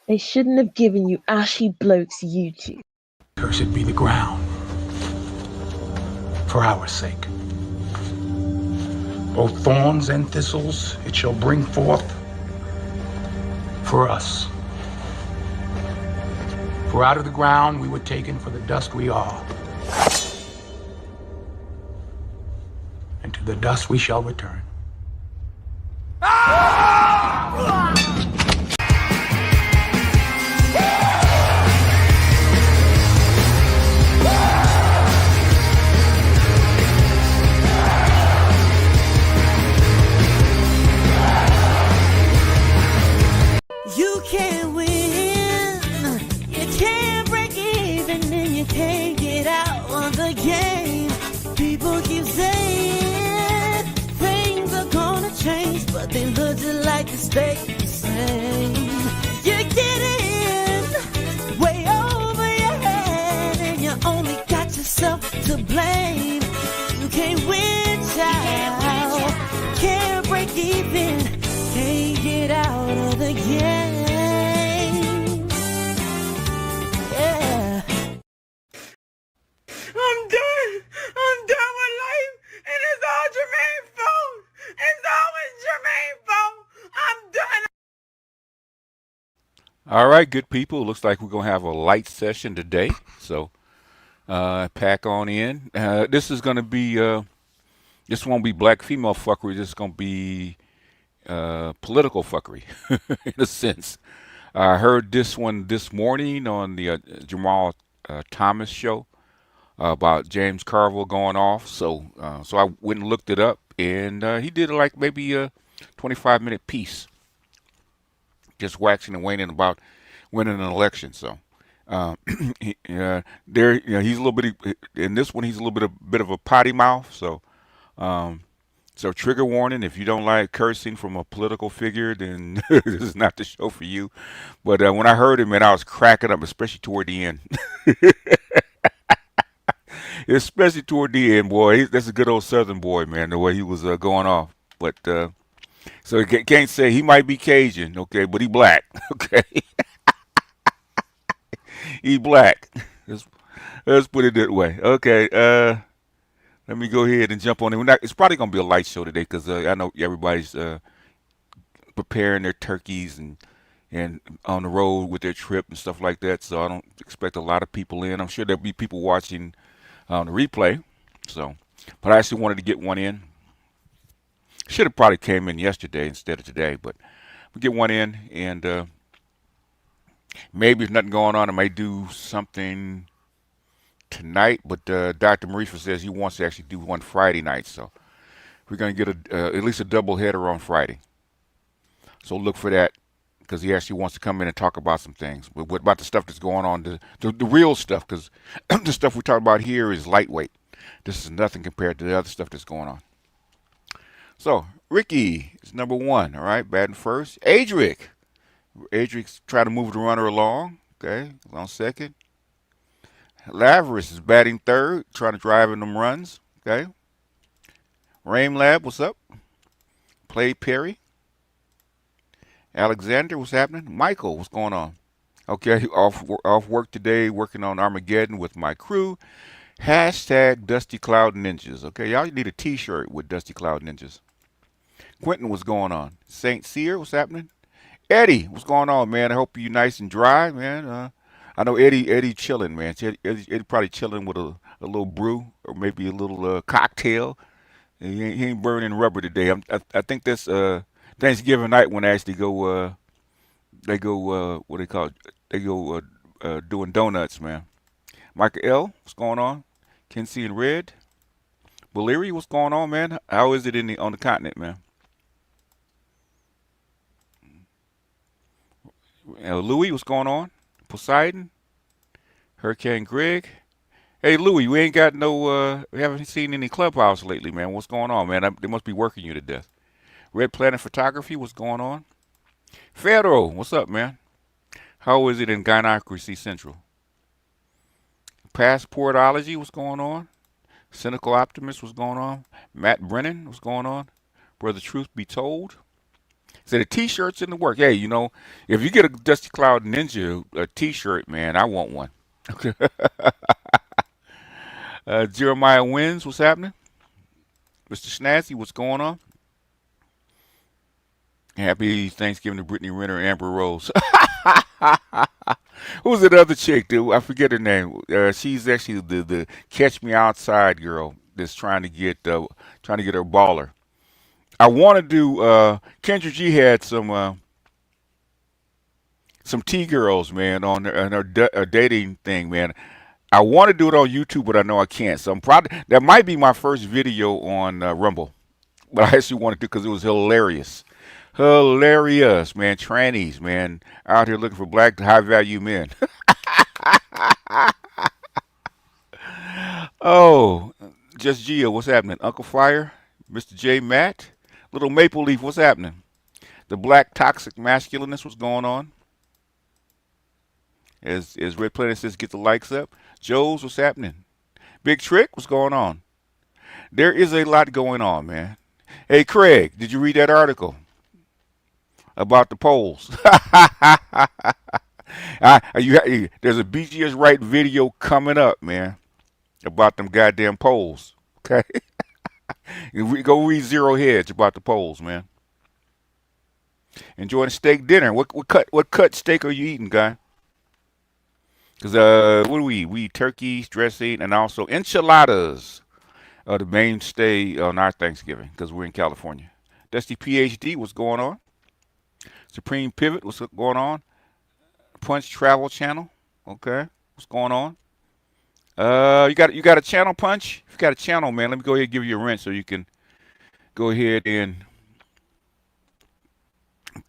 They shouldn't have given you Ashy Bloke's YouTube. Cursed be the ground, for our sake. Both thorns and thistles it shall bring forth for us. For out of the ground we were taken, for the dust we are. And to the dust we shall return. You can't win, you can't break even, and you can't get out of the game. People keep saying things are gonna change, but they look just like they stay the same. You're getting way over your head, and you only got yourself to blame. You can't win, child, can't break even, can't get out of the game. Yeah. I'm done with life, and it's all Jermaine's fault. It's always Jermaine's fault. I'm done. All right, good people. Looks like we're going to have a light session today. So pack on in. This is going to be, this won't be black female fuckery. This is going to be political fuckery in a sense. I heard this one this morning on the Jamal Thomas show about James Carville going off. So I went and looked it up, and he did like maybe a 25-minute piece, just waxing and waning about winning an election. So there, he's a little bit in this one. He's a little bit of a potty mouth. Um, so trigger warning: if you don't like cursing from a political figure, then this is not the show for you. But when I heard him, man, I was cracking up, especially toward the end. Especially toward the end, boy. That's a good old Southern boy, man. The way he was going off. But so you can't say he might be Cajun, okay, but he black, okay. He black. Let's, let's put it that way. Okay. Let me go ahead and jump on it. It's probably gonna be a light show today because I know everybody's preparing their turkeys and on the road with their trip and stuff like that. So I don't expect a lot of people in. I'm sure there'll be people watching on the replay. So, but I actually wanted to get one in. Should have probably came in yesterday instead of today, but we'll get one in, and maybe if nothing going on, I may do something tonight. But Dr. Maurice says he wants to actually do one Friday night, so we're going to get at least a double header on Friday. So look for that because he actually wants to come in and talk about some things. But what about the stuff that's going on, the real stuff? Because the stuff we talk about here is lightweight. This is nothing compared to the other stuff that's going on. So Ricky is number one. All right, batting first. Adric's trying to move the runner along. Okay, on second. Laveris is batting third, trying to drive in them runs. Okay. Rain Lab, what's up? Play Perry. Alexander, what's happening? Michael, what's going on? Okay, off work today, working on Armageddon with my crew. Hashtag Dusty Cloud Ninjas. Okay, y'all need a T-shirt with Dusty Cloud Ninjas. Quentin, what's going on? Saint Cyr, what's happening? Eddie, what's going on, man? I hope you're nice and dry, man. I know Eddie chilling, man. Eddie probably chilling with a little brew or maybe a little cocktail. He ain't burning rubber today. I think that's Thanksgiving night when they actually go what they call it? They go doing donuts, man. Michael L, what's going on? Kinsey and Red. Valeri, what's going on, man? How is it on the continent, man? Louis, what's going on? Poseidon, Hurricane Greg. Hey, Louis, we ain't got we haven't seen any Clubhouse lately, man. What's going on, man? They must be working you to death. Red Planet Photography, what's going on? Fedro, what's up, man? How is it in Gynocracy Central? Passportology, what's going on? Cynical Optimist, what's going on? Matt Brennan, what's going on? Brother Truth Be Told. So the T-shirts in the work. Hey, if you get a Dusty Cloud Ninja T-shirt, man, I want one. Okay. Jeremiah Wins, what's happening? Mr. Snazzy, what's going on? Happy Thanksgiving to Brittany Renner and Amber Rose. Who's that other chick, dude? I forget her name. She's actually the Catch Me Outside girl that's trying to get her baller. I want to do. Kendra G had some T-girls, man, on her dating thing, man. I want to do it on YouTube, but I know I can't. So that might be my first video on Rumble, but I actually want to do because it was hilarious. Hilarious, man. Trannies, man, out here looking for black high-value men. Oh, Just Gia, what's happening? Uncle Fire, Mr. J. Matt, Little Maple Leaf, what's happening? The Black Toxic Masculinist, what's going on? As Red Planet says, get the likes up. Joe's, what's happening? Big Trick, what's going on? There is a lot going on, man. Hey, Craig, did you read that article about the polls? There's a BGS Right video coming up, man, about them goddamn polls. Okay? Go read Zero Hedge about the polls, man. Enjoying a steak dinner. What cut steak are you eating, guy? Because what do we eat? We eat turkeys, dressing, and also enchiladas are the mainstay on our Thanksgiving because we're in California. Dusty PhD, what's going on? Supreme Pivot, what's going on? Punch Travel Channel, okay, what's going on? You got a channel, Punch? If you got a channel, man, let me go ahead and give you a wrench so you can go ahead and.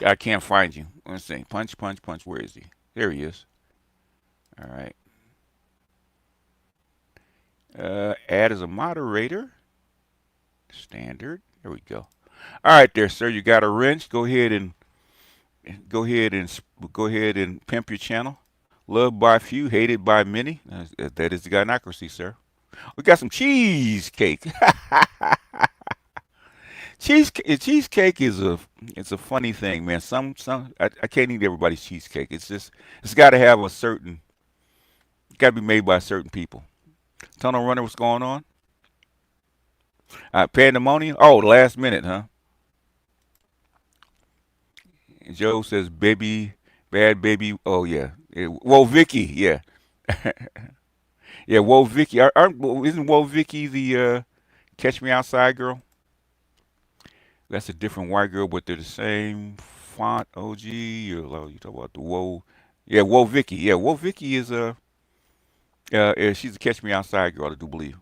I can't find you. Let's see. Punch. Where is he? There he is. All right. Add as a moderator. Standard. There we go. All right, there, sir. You got a wrench. Go ahead and pimp your channel. Loved by few, hated by many. That is the gynocracy, sir. We got some cheesecake. Cheesecake is it's a funny thing, man. I can't eat everybody's cheesecake. It's got to have got to be made by certain people. Tunnel Runner, what's going on? Pandemonium. Oh, the last minute, huh? Joe says, "Baby, bad baby." Oh yeah. Whoa, Vicky. Yeah. Yeah. Whoa, Vicky. Isn't Whoa Vicky the Catch Me Outside girl? That's a different white girl, but they're the same font. OG. You talk about the Whoa. Yeah, Whoa Vicky. Yeah, Whoa Vicky is she's a Catch Me Outside girl, I do believe.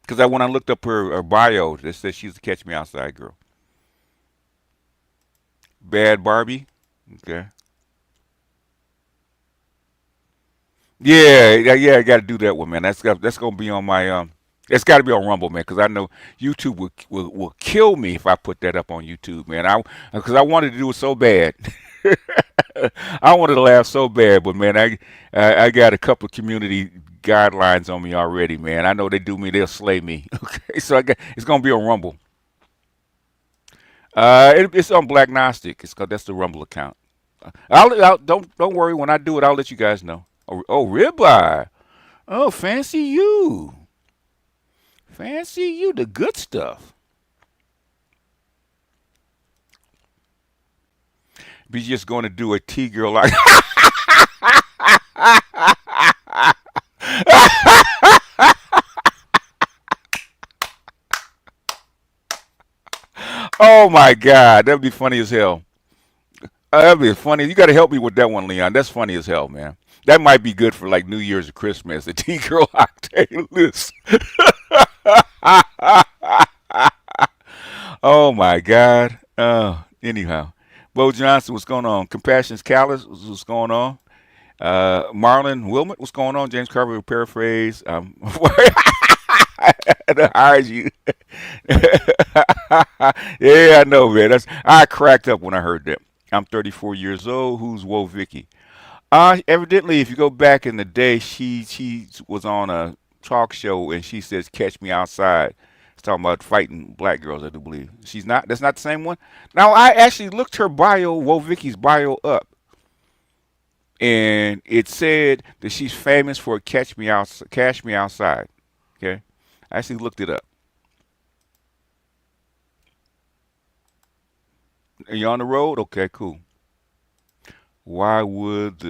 Because when I looked up her bio, it said she's a Catch Me Outside girl. Bad Barbie. Okay. Yeah. I got to do that one, man. That's gonna be on my It's got to be on Rumble, man, because I know YouTube will kill me if I put that up on YouTube, man. Because I wanted to do it so bad. I wanted to laugh so bad, but man, I got a couple of community guidelines on me already, man. I know they do me, they'll slay me. Okay, so it's gonna be on Rumble. It's on Black Gnostic. That's the Rumble account. Don't worry. When I do it, I'll let you guys know. Oh, ribeye. Oh, fancy you. Fancy you, the good stuff. Be just going to do a T-girl like. Oh my God, that'd be funny as hell. That'd be funny. You got to help me with that one, Leon. That's funny as hell, man. That might be good for like New Year's or Christmas. The T-girl octane list. Oh my God. Anyhow, Bo Johnson, what's going on? Compassion's Callous, what's going on? Marlon Wilmot, what's going on? James Carville, paraphrase. That hires you. Yeah, I know, man. I cracked up when I heard that. I'm 34 years old. Who's Whoa Vicky? Evidently, if you go back in the day, she was on a talk show and she says, "Catch me outside." It's talking about fighting black girls, I do believe. She's not. That's not the same one. Now, I actually looked her bio, Whoa Vicky's bio, up, and it said that she's famous for Catch Me Outside. Okay, I actually looked it up. Are you on the road? Okay, cool. Why would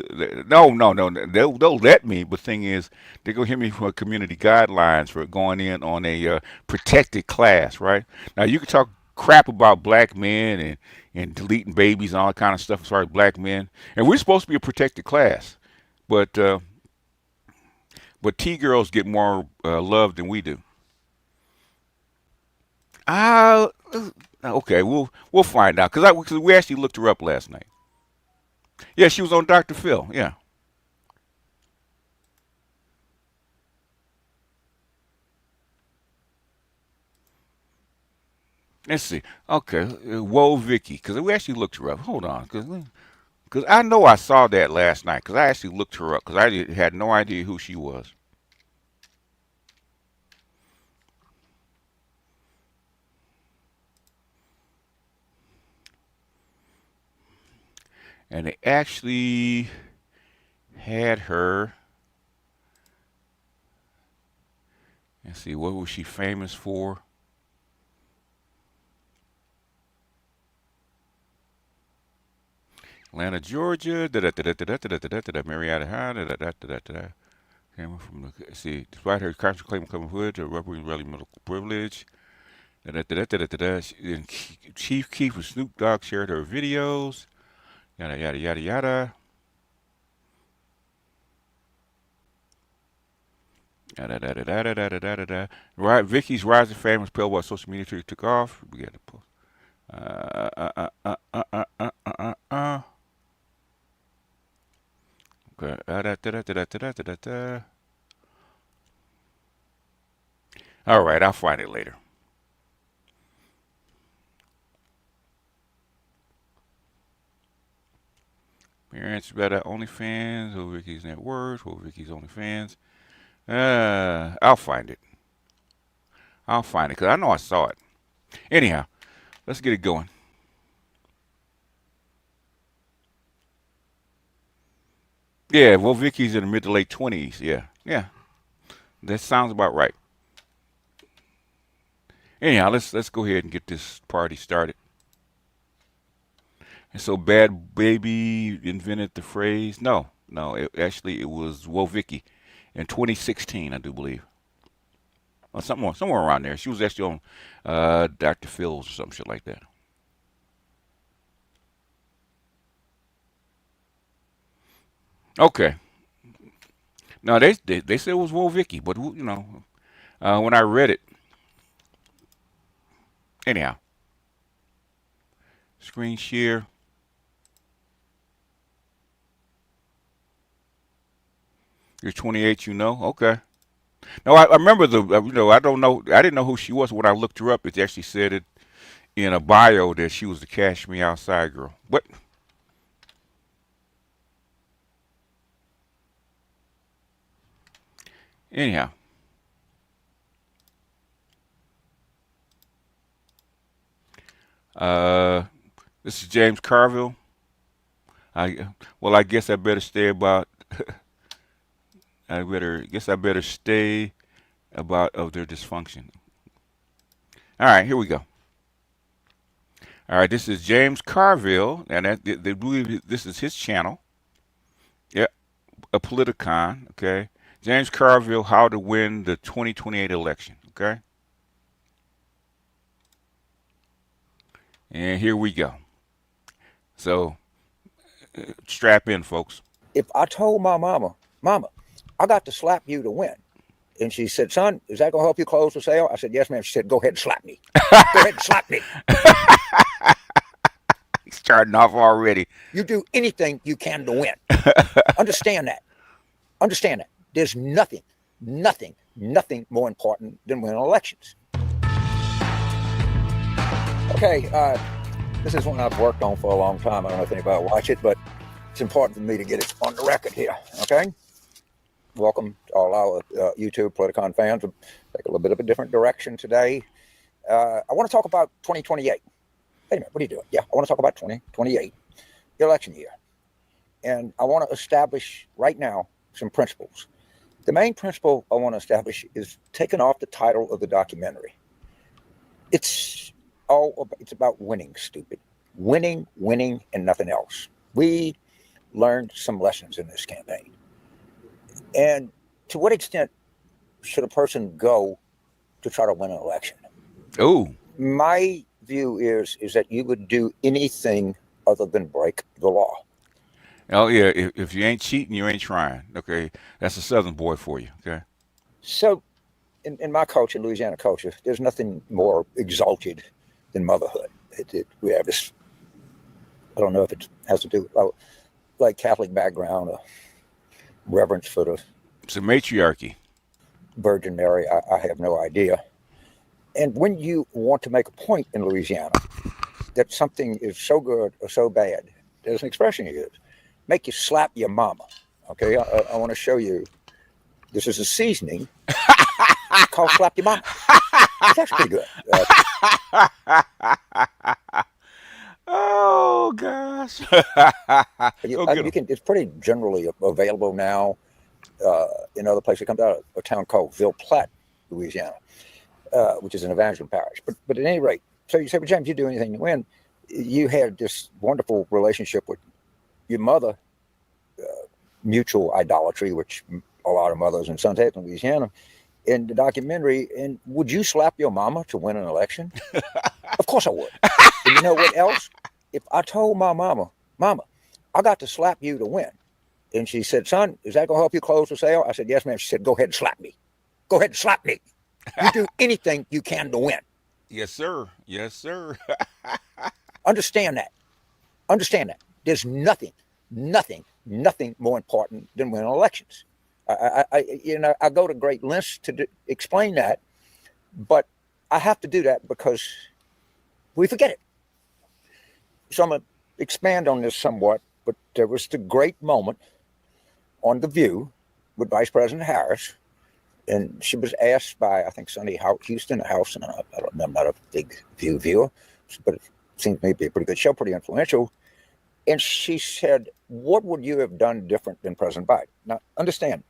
no, they'll let me, but thing is they go hit me for community guidelines for going in on a protected class, right? Now you can talk crap about black men and deleting babies and all that kind of stuff as far as black men, and we're supposed to be a protected class, but T girls get more love than we do. Uh, okay, we'll find out because we actually looked her up last night. Yeah, she was on Dr. Phil. Yeah. Let's see. Okay. Whoa, Vicky. Because we actually looked her up. Hold on. Because I know I saw that last night. Because I actually looked her up. Because I had no idea who she was. And they actually had her. Let's see. What was she famous for? Atlanta, Georgia. Marietta High. Came from the, see, despite her conscious claim of coming hood to represent relative medical privilege. Da-da-da-da-da-da-da. And Chief Keef and Snoop Dogg shared her videos. Yada yada yada yada. Da-da-da-da-da-da-da-da-da. Right, Vicky's rising fame was pale while social media took off. We got to post. Uh, uh, uh, uh, uh, uh, uh, uh, uh. Okay. Da-da-da-da-da-da-da-da-da. All right, I'll find it later. Parents better OnlyFans. Who Vicky's net worth? Who Vicky's OnlyFans? I'll find it. I'll find it because I know I saw it. Anyhow, let's get it going. Yeah, well, Vicky's in the mid to late 20s. Yeah, yeah, that sounds about right. Anyhow, let's go ahead and get this party started. And so, Bad Baby invented the phrase. No, no, actually it was Whoa Vicky in 2016, I do believe, or somewhere around there. She was actually on Dr. Phil's or some shit like that. Okay. No, they said it was Whoa Vicky, but when I read it, anyhow, screen share. You're 28, you know? Okay. No, I remember I don't know, I didn't know who she was when I looked her up. It actually said it in a bio that she was the Cash Me Outside girl. But anyhow, uh, this is James Carville. I guess I better stay about. I better stay about of their dysfunction. All right, here we go. All right, this is James Carville, and they believe this is his channel. Yeah, a Politicon. Okay, James Carville, how to win the 2028 election. Okay, and here we go. So strap in, folks. If I told my mama, I got to slap you to win. And she said, son, is that going to help you close the sale? I said, yes, ma'am. She said, go ahead and slap me. Go ahead and slap me. He's starting off already. You do anything you can to win. Understand that. Understand that. There's nothing more important than winning elections. Okay, this is one I've worked on for a long time. I don't know if anybody will watch it, but it's important for me to get it on the record here, okay? Welcome to all our YouTube Politicon fans. We'll take a little bit of a different direction today. I want to talk about 2028. Wait a minute, what are you doing? Yeah, I want to talk about 2028, the election year. And I want to establish right now some principles. The main principle I want to establish is taking off the title of the documentary. It's about winning, stupid. Winning, and nothing else. We learned some lessons in this campaign. And to what extent should a person go to try to win an election? Oh, my view is that you would do anything other than break the law. oh yeah. If you ain't cheating, you ain't trying. Okay, that's a Southern boy for you. Okay. So, in my culture, Louisiana culture, there's nothing more exalted than motherhood. We have this. I don't know if it has to do with like Catholic background or reverence for the It's a matriarchy. Virgin Mary. I have no idea. And when you want to make a point in Louisiana that something is so good or so bad, there's an expression you use, make you slap your mama. Okay, I want to show you. This is a seasoning called slap your mama. It's actually pretty good. Oh gosh. You can. It's pretty generally available now in other places. It comes out of a town called Ville Platte, Louisiana, which is an evangeline parish. But at any rate, so you say, well, James, you do anything to win. You had this wonderful relationship with your mother, mutual idolatry, which a lot of mothers and sons have in Louisiana. in the documentary, and would you slap your mama to win an election? Of course I would. And you know what else? If I told my mama, I got to slap you to win. And she said, son, is that going to help you close the sale? I said, yes, ma'am. She said, go ahead and slap me. Go ahead and slap me. You do anything you can to win. Yes, sir. Yes, sir. Understand that. Understand that. There's nothing more important than winning elections. I go to great lengths to explain that, but I have to do that because we forget it. So I'm going to expand on this somewhat, but there was the great moment on The View with Vice President Harris, and she was asked by, I think, Sonny Houston, House, and I'm not a big View viewer, but it seems to me to be a pretty good show, pretty influential. And she said, what would you have done different than President Biden? Now, understand,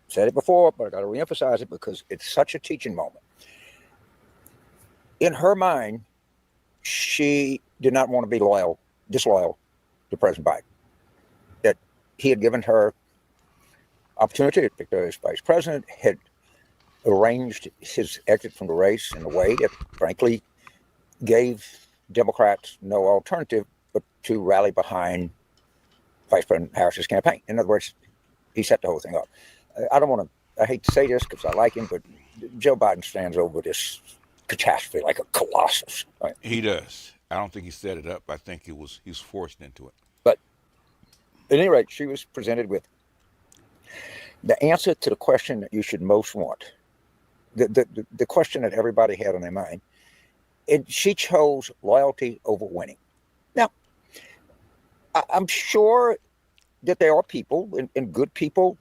said it before, but I got to reemphasize it because it's such a teaching moment. In her mind, she did not want to be disloyal to President Biden. That he had given her opportunity to pick her as vice president, had arranged his exit from the race in a way that, frankly, gave Democrats no alternative but to rally behind Vice President Harris's campaign. In other words, he set the whole thing up. I hate to say this because I like him, but Joe Biden stands over this catastrophe like a colossus. Right? He does. I don't think he set it up. I think he was forced into it. But at any rate, she was presented with the answer to the question that you should most want, the question that everybody had on their mind, and she chose loyalty over winning. Now, I'm sure that there are people, and good people,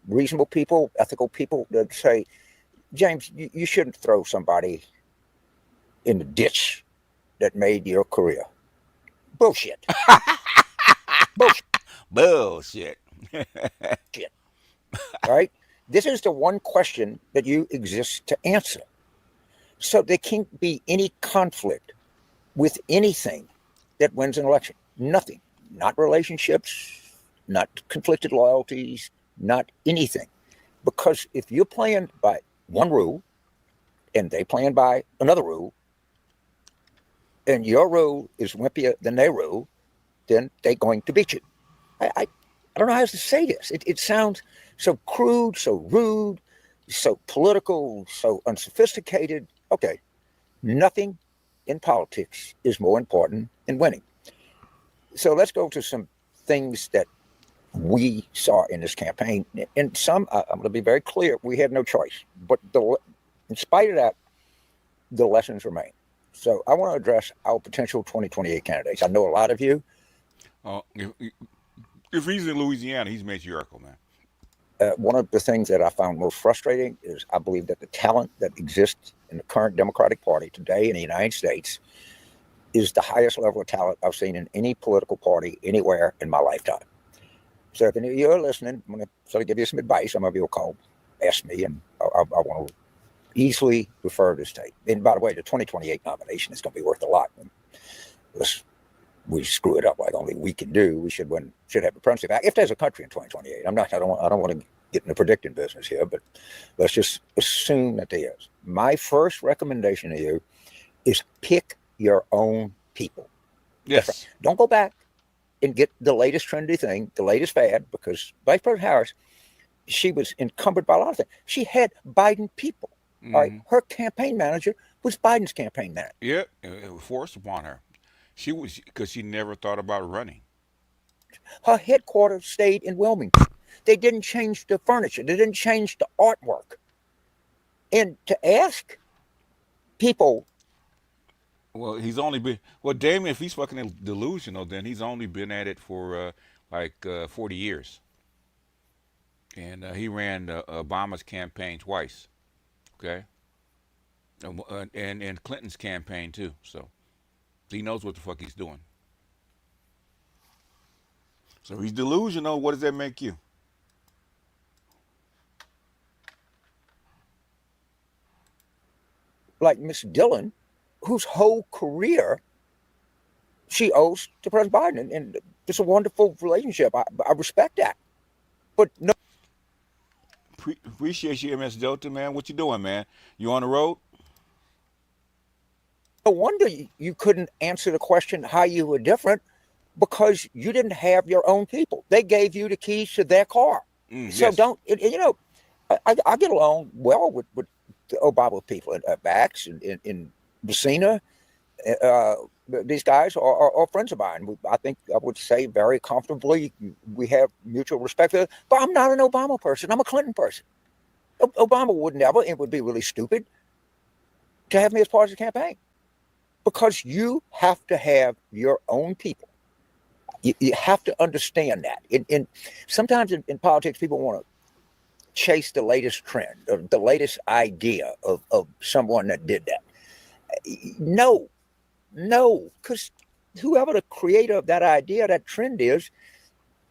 reasonable people, ethical people that say, James, you shouldn't throw somebody in the ditch that made your career. Bullshit. Bullshit. Shit. Right? This is the one question that you exist to answer. So there can't be any conflict with anything that wins an election. Nothing. Not relationships, not conflicted loyalties, not anything. Because if you're playing by one rule and they playing by another rule, and your rule is wimpier than their rule, then they're going to beat you. I don't know how else to say this. It sounds so crude, so rude, so political, so unsophisticated. Okay, nothing in politics is more important than winning. So let's go to some things that we saw in this campaign. And some, I'm going to be very clear, we had no choice. But in spite of that, the lessons remain. So I want to address our potential 2028 candidates. I know a lot of you. If he's in Louisiana, he's matriarchal, man. One of the things that I found most frustrating is I believe that the talent that exists in the current Democratic Party today in the United States is the highest level of talent I've seen in any political party anywhere in my lifetime. So if any of you are listening, I'm going to sort of give you some advice. Some of you will call, ask me, and I want to easily refer to state. And by the way, the 2028 nomination is going to be worth a lot. Unless we screw it up like only we can do, we should have a presidency back. If there's a country in 2028, I don't want to get in the predicting business here, but let's just assume that there is. My first recommendation to you is pick your own people. Yes. Right. Don't go back and get the latest trendy thing, the latest fad, because Vice President Harris, she was encumbered by a lot of things. She had Biden people. Mm-hmm. All right. Her campaign manager was Biden's campaign manager. Yeah, it was forced upon her. She was, because she never thought about running. Her headquarters stayed in Wilmington. They didn't change the furniture. They didn't change the artwork. And to ask people. Well, he's only been, Damien, if he's fucking delusional, then he's only been at it for 40 years. And he ran Obama's campaign twice. Okay. And Clinton's campaign too. So he knows what the fuck he's doing. So he's delusional. What does that make you? Like Miss Dillon, whose whole career she owes to President Biden. And it's a wonderful relationship. I respect that. But no. Appreciate you, MS Delta, man. What you doing, man? You on the road? No wonder you couldn't answer the question how you were different, because you didn't have your own people. They gave you the keys to their car. So Yes. don't, you know, I get along well with the Obama people in Bax and in Messina. These guys are friends of mine. I think I would say very comfortably we have mutual respect. But I'm not an Obama person. I'm a Clinton person. Obama would never. It would be really stupid to have me as part of the campaign, because you have to have your own people. You have to understand that. Sometimes in politics, people want to chase the latest trend or the latest idea of someone that did that. No, because whoever the creator of that idea, that trend is,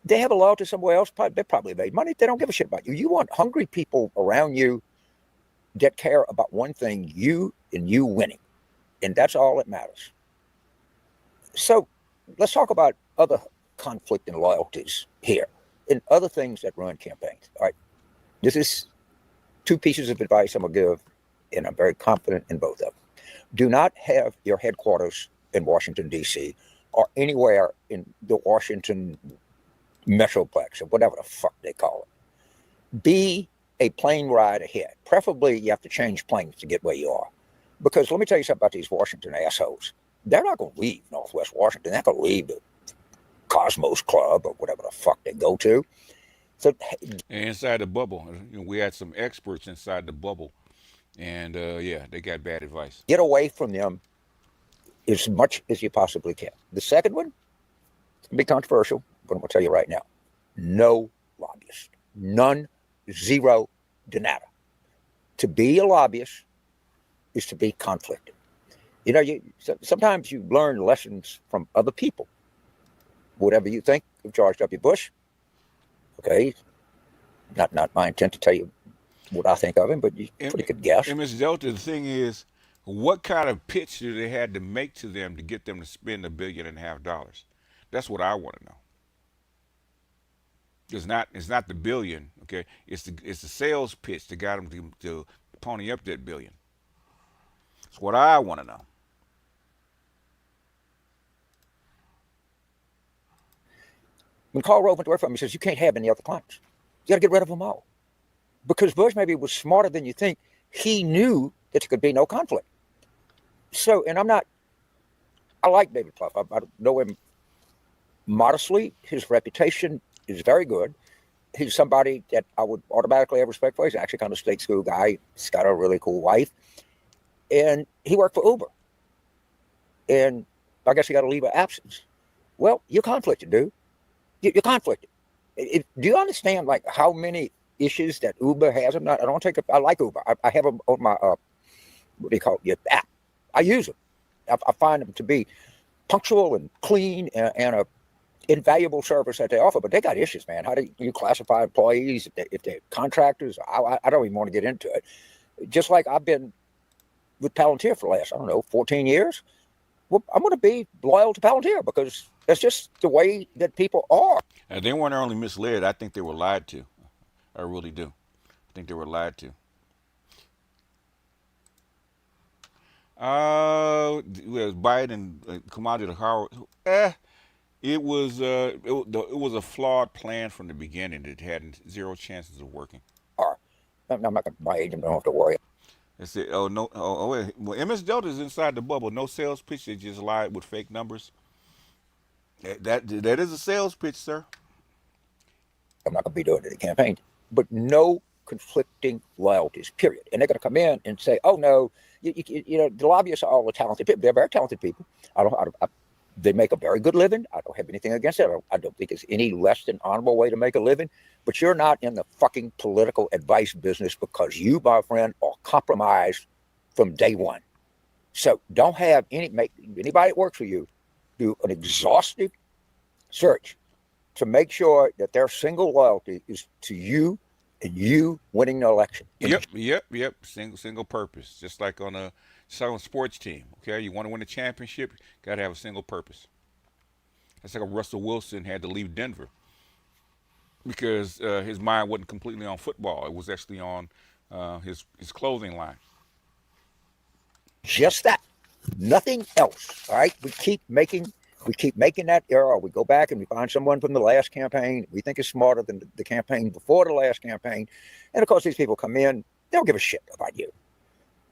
they have a loyalty somewhere else. They probably made money. They don't give a shit about you. You want hungry people around you that care about one thing, you and you winning. And that's all that matters. So let's talk about other conflict and loyalties here and other things that run campaigns. All right. This is 2 pieces of advice I'm going to give, and I'm very confident in both of them. Do not have your headquarters in Washington, D.C., or anywhere in the Washington Metroplex, or whatever the fuck they call it. Be a plane ride ahead. Preferably, you have to change planes to get where you are. Because let me tell you something about these Washington assholes. They're not going to leave Northwest Washington. They're not going to leave the Cosmos Club or whatever the fuck they go to. So Inside the bubble, we had some experts inside the bubble, and yeah, they got bad advice. get away from them as much as you possibly can. The second one, it's going to be controversial, but I'm going to tell you right now. No lobbyists. None, zero, de nada. To be a lobbyist is to be conflicted. You know, sometimes you learn lessons from other people. Whatever you think of George W. Bush, okay, not my intent to tell you what I think of him, but you pretty good guess. MS Delta, the thing is, what kind of pitch do they had to make to them to get them to spend $1.5 billion? That's what I want to know. It's not the billion, okay? It's the sales pitch that got them to pony up that billion. That's what I want to know. When Karl Rove went to work for him, he says, you can't have any other clients. You got to get rid of them all. Because Bush maybe was smarter than you think. He knew that there could be no conflict. So, and I like David Plouffe. I know him modestly. His reputation is very good. He's somebody that I would automatically have respect for. He's actually kind of state school guy. He's got a really cool wife. And he worked for Uber. And I guess he got a leave of absence. Well, you're conflicted, dude. You're conflicted. Do you understand like how many issues that Uber has? I like Uber. I have them on my what do you call it? Your app. I use them. I find them to be punctual and clean and a invaluable service that they offer. But they got issues, man. How do you classify employees if they're contractors? I don't even want to get into it. Just like I've been with Palantir for the last 14 years. Well, I'm going to be loyal to Palantir because that's just the way that people are. They weren't only misled. I think they were lied to. I really do. I think they were lied to. Well, Biden commodity Howard. It was a flawed plan from the beginning. It had 0 chances of working. I'm not going to buy agent. Don't have to worry. That's it. Oh no. Oh wait. Well, MS Delta is inside the bubble. No sales pitch. They just lied with fake numbers. That is a sales pitch, sir. I'm not going to be doing it in the campaign, but no conflicting loyalties, period. And they're going to come in and say, "Oh no, you know, the lobbyists are all the talented people. They're very talented people. They make a very good living. I don't have anything against it. I don't think it's any less than honorable way to make a living. But you're not in the fucking political advice business because you, my friend, are compromised from day one. So don't have anybody that works for you do an exhaustive search to make sure that their single loyalty is to you and you winning the election. Yep. Single purpose. Just like on a sports team. Okay, you want to win a championship, got to have a single purpose. That's like a Russell Wilson had to leave Denver. because his mind wasn't completely on football. It was actually on his clothing line. Just that, nothing else. All right, we keep making that error. We go back and we find someone from the last campaign we think is smarter than the campaign before the last campaign, and of course these people come in. They don't give a shit about you.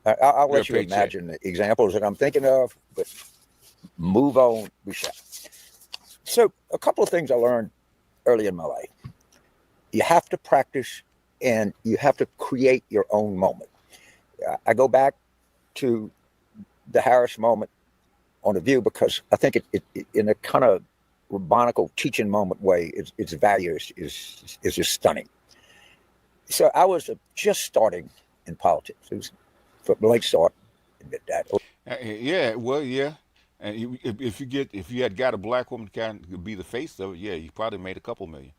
I'll let you imagine the examples that I'm thinking of, but move on, we shall. So a couple of things I learned early in my life. You have to practice and you have to create your own moment. I go back to the Harris moment on The View because I think it in a kind of rabbinical teaching moment way, its value is just stunning. So I was just starting in politics. It was for the late start, admit that. Yeah, well, yeah. And if you had got a black woman to kind of be the face of it, yeah, you probably made a couple million.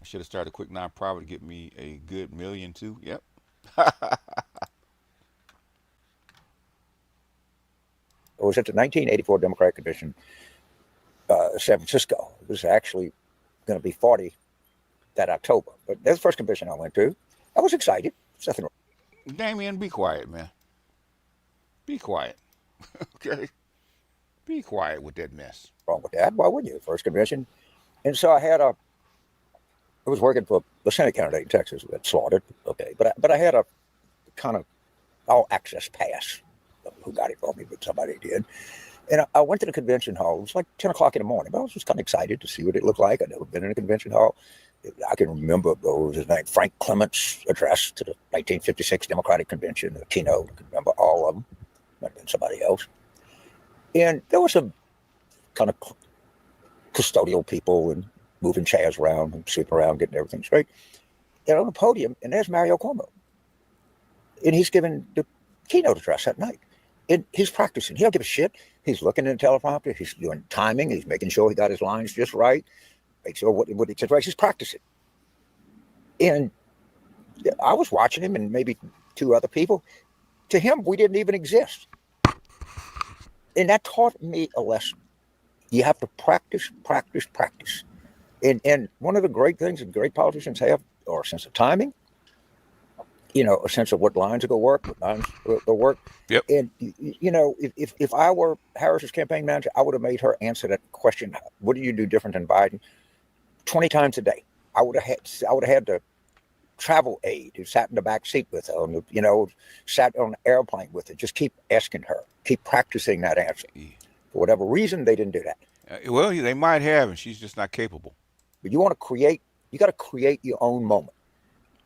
I should have started a quick nonprofit to get me a good million too. Yep. It was at the 1984 Democratic Convention, San Francisco. It was actually going to be 40 that October. But that's the first convention I went to. I was excited. There's nothing wrong. Damien, be quiet, man. Be quiet. Okay? Be quiet with that mess. Wrong with that. Why wouldn't you? First convention. And so I was working for the Senate candidate in Texas who got slaughtered. Okay. But I had a kind of all access pass. Who got it for me, but somebody did. And I went to the convention hall. It was like 10 o'clock in the morning, but I was just kind of excited to see what it looked like. I'd never been in a convention hall. I can remember, what was his name, Frank Clement's address to the 1956 Democratic Convention, the keynote. I can remember all of them. Might have been somebody else. And there was some kind of custodial people and moving chairs around and sweeping around, getting everything straight. And on the podium, and there's Mario Cuomo. And he's giving the keynote address that night. And he's practicing. He don't give a shit. He's looking at the teleprompter. He's doing timing. He's making sure he got his lines just right. Make sure what he says right. He's practicing. And I was watching him and maybe two other people. To him, we didn't even exist. And that taught me a lesson. You have to practice, practice, practice. And one of the great things that great politicians have are a sense of timing, a sense of what lines are going to work, what lines will work. Yep. And, if I were Harris's campaign manager, I would have made her answer that question, what do you do different than Biden, 20 times a day. I would have had the travel aide who sat in the back seat with her, sat on an airplane with her. Just keep asking her, keep practicing that answer. For whatever reason, they didn't do that. Well, they might have, and she's just not capable. But you got to create your own moment.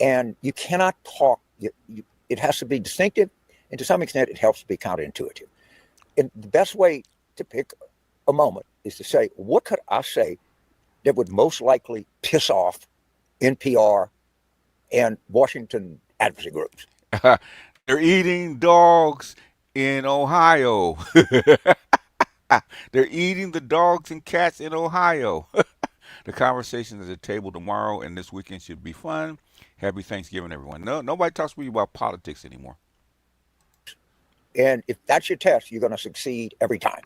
And you cannot talk. It has to be distinctive. And to some extent, it helps to be counterintuitive. And the best way to pick a moment is to say, what could I say that would most likely piss off NPR and Washington advocacy groups? They're eating dogs in Ohio. They're eating the dogs and cats in Ohio. The conversation at the table tomorrow and this weekend should be fun. Happy Thanksgiving, everyone. Nobody talks to you about politics anymore. And if that's your test, you're going to succeed every time.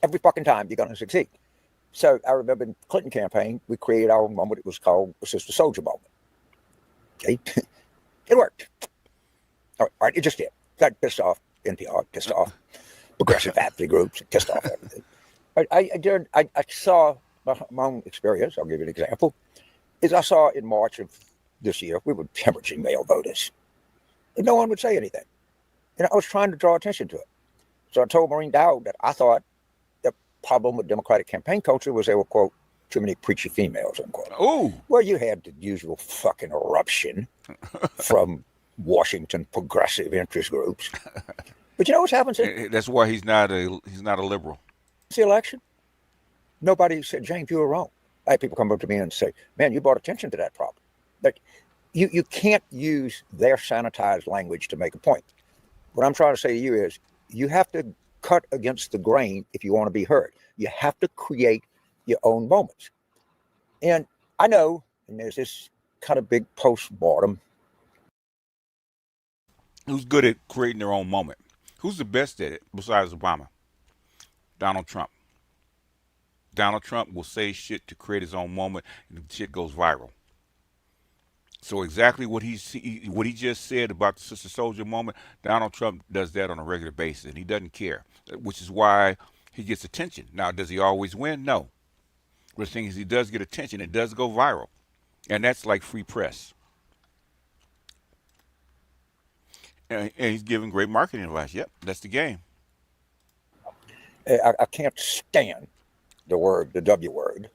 Every fucking time you're going to succeed. So I remember in the Clinton campaign, we created our own moment. It was called the Sister Soldier moment. Okay. It worked. All right. It just did. Got pissed off NPR, pissed off progressive advocacy groups, pissed off everything. I saw my own experience. I'll give you an example. Is I saw in March of this year, we were hemorrhaging male voters. And no one would say anything. And I was trying to draw attention to it. So I told Maureen Dowd that I thought the problem with Democratic campaign culture was they were, quote, too many preachy females, unquote. Oh. Well, you had the usual fucking eruption from Washington progressive interest groups. But you know what's happened since That's why he's not a liberal. the election? Nobody said, James, you were wrong. I had people come up to me and say, man, you brought attention to that problem. Like, you can't use their sanitized language to make a point. What I'm trying to say to you is you have to cut against the grain if you want to be heard. You have to create your own moments. And I know, and there's this kind of big post-mortem. Who's good at creating their own moment? Who's the best at it besides Obama? Donald Trump. Donald Trump will say shit to create his own moment, and the shit goes viral. So exactly what he just said about the Sister Soldier moment, Donald Trump does that on a regular basis, and he doesn't care, which is why he gets attention. Now, does he always win? No. But the thing is, he does get attention. It does go viral, and that's like free press. And he's giving great marketing advice. Yep, that's the game. I can't stand the W word.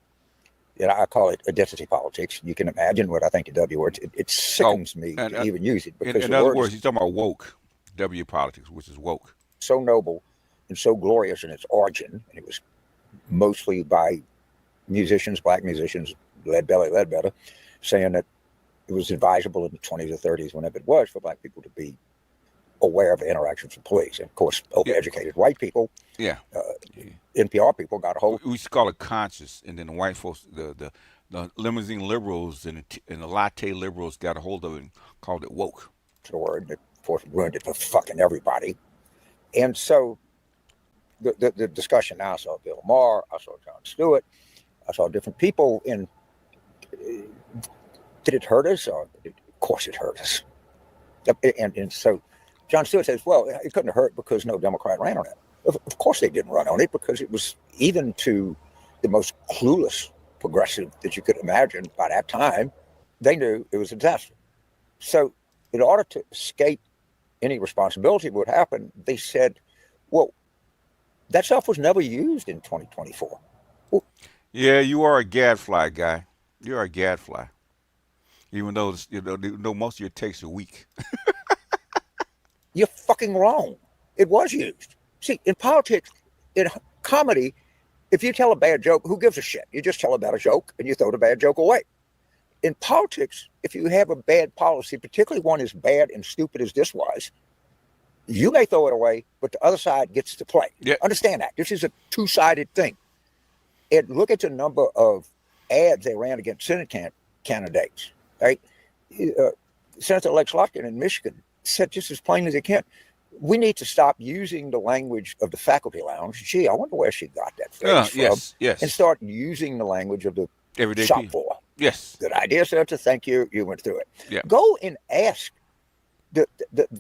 I call it identity politics. You can imagine what I think the W word. It sickens me to even use it, because in other words, he's talking about woke, W politics, which is woke. So noble and so glorious in its origin, and it was mostly by musicians, black musicians, Ledbetter, saying that it was advisable in the 20s or 30s, whenever it was, for black people to be aware of interactions with police. And of course, overeducated white people, NPR people got a hold. We used to call it conscious, and then the white folks, the limousine liberals and the latte liberals got a hold of it and called it woke. The word that, of course, ruined it for fucking everybody. And so the discussion now, I saw IBMOR, I saw Jon Stewart, I saw different people in. Did it hurt us? Of course it hurt us. And so Jon Stewart says, well, it couldn't have hurt because no Democrat ran on it. Of course they didn't run on it, because it was, even to the most clueless progressive that you could imagine by that time, they knew it was a disaster. So in order to escape any responsibility of what happened, they said, well, that stuff was never used in 2024. Well, yeah, you are a gadfly guy. You're a gadfly. Even though most of your takes are weak. You're fucking wrong. It was used. See, in politics, in comedy, if you tell a bad joke, who gives a shit? You just tell a bad joke and you throw the bad joke away. In politics, if you have a bad policy, particularly one as bad and stupid as this was, you may throw it away, but the other side gets to play. Yeah. Understand that. This is a two-sided thing. And look at the number of ads they ran against Senate candidates. Right? Senator Lex Lutkin in Michigan said just as plain as he can, we need to stop using the language of the faculty lounge. Gee, I wonder where she got that phrase from. Yes. And start using the language of the everyday shop people. floor. Yes. Good idea, Senator. Thank you. You went through it. Yeah. Go and ask the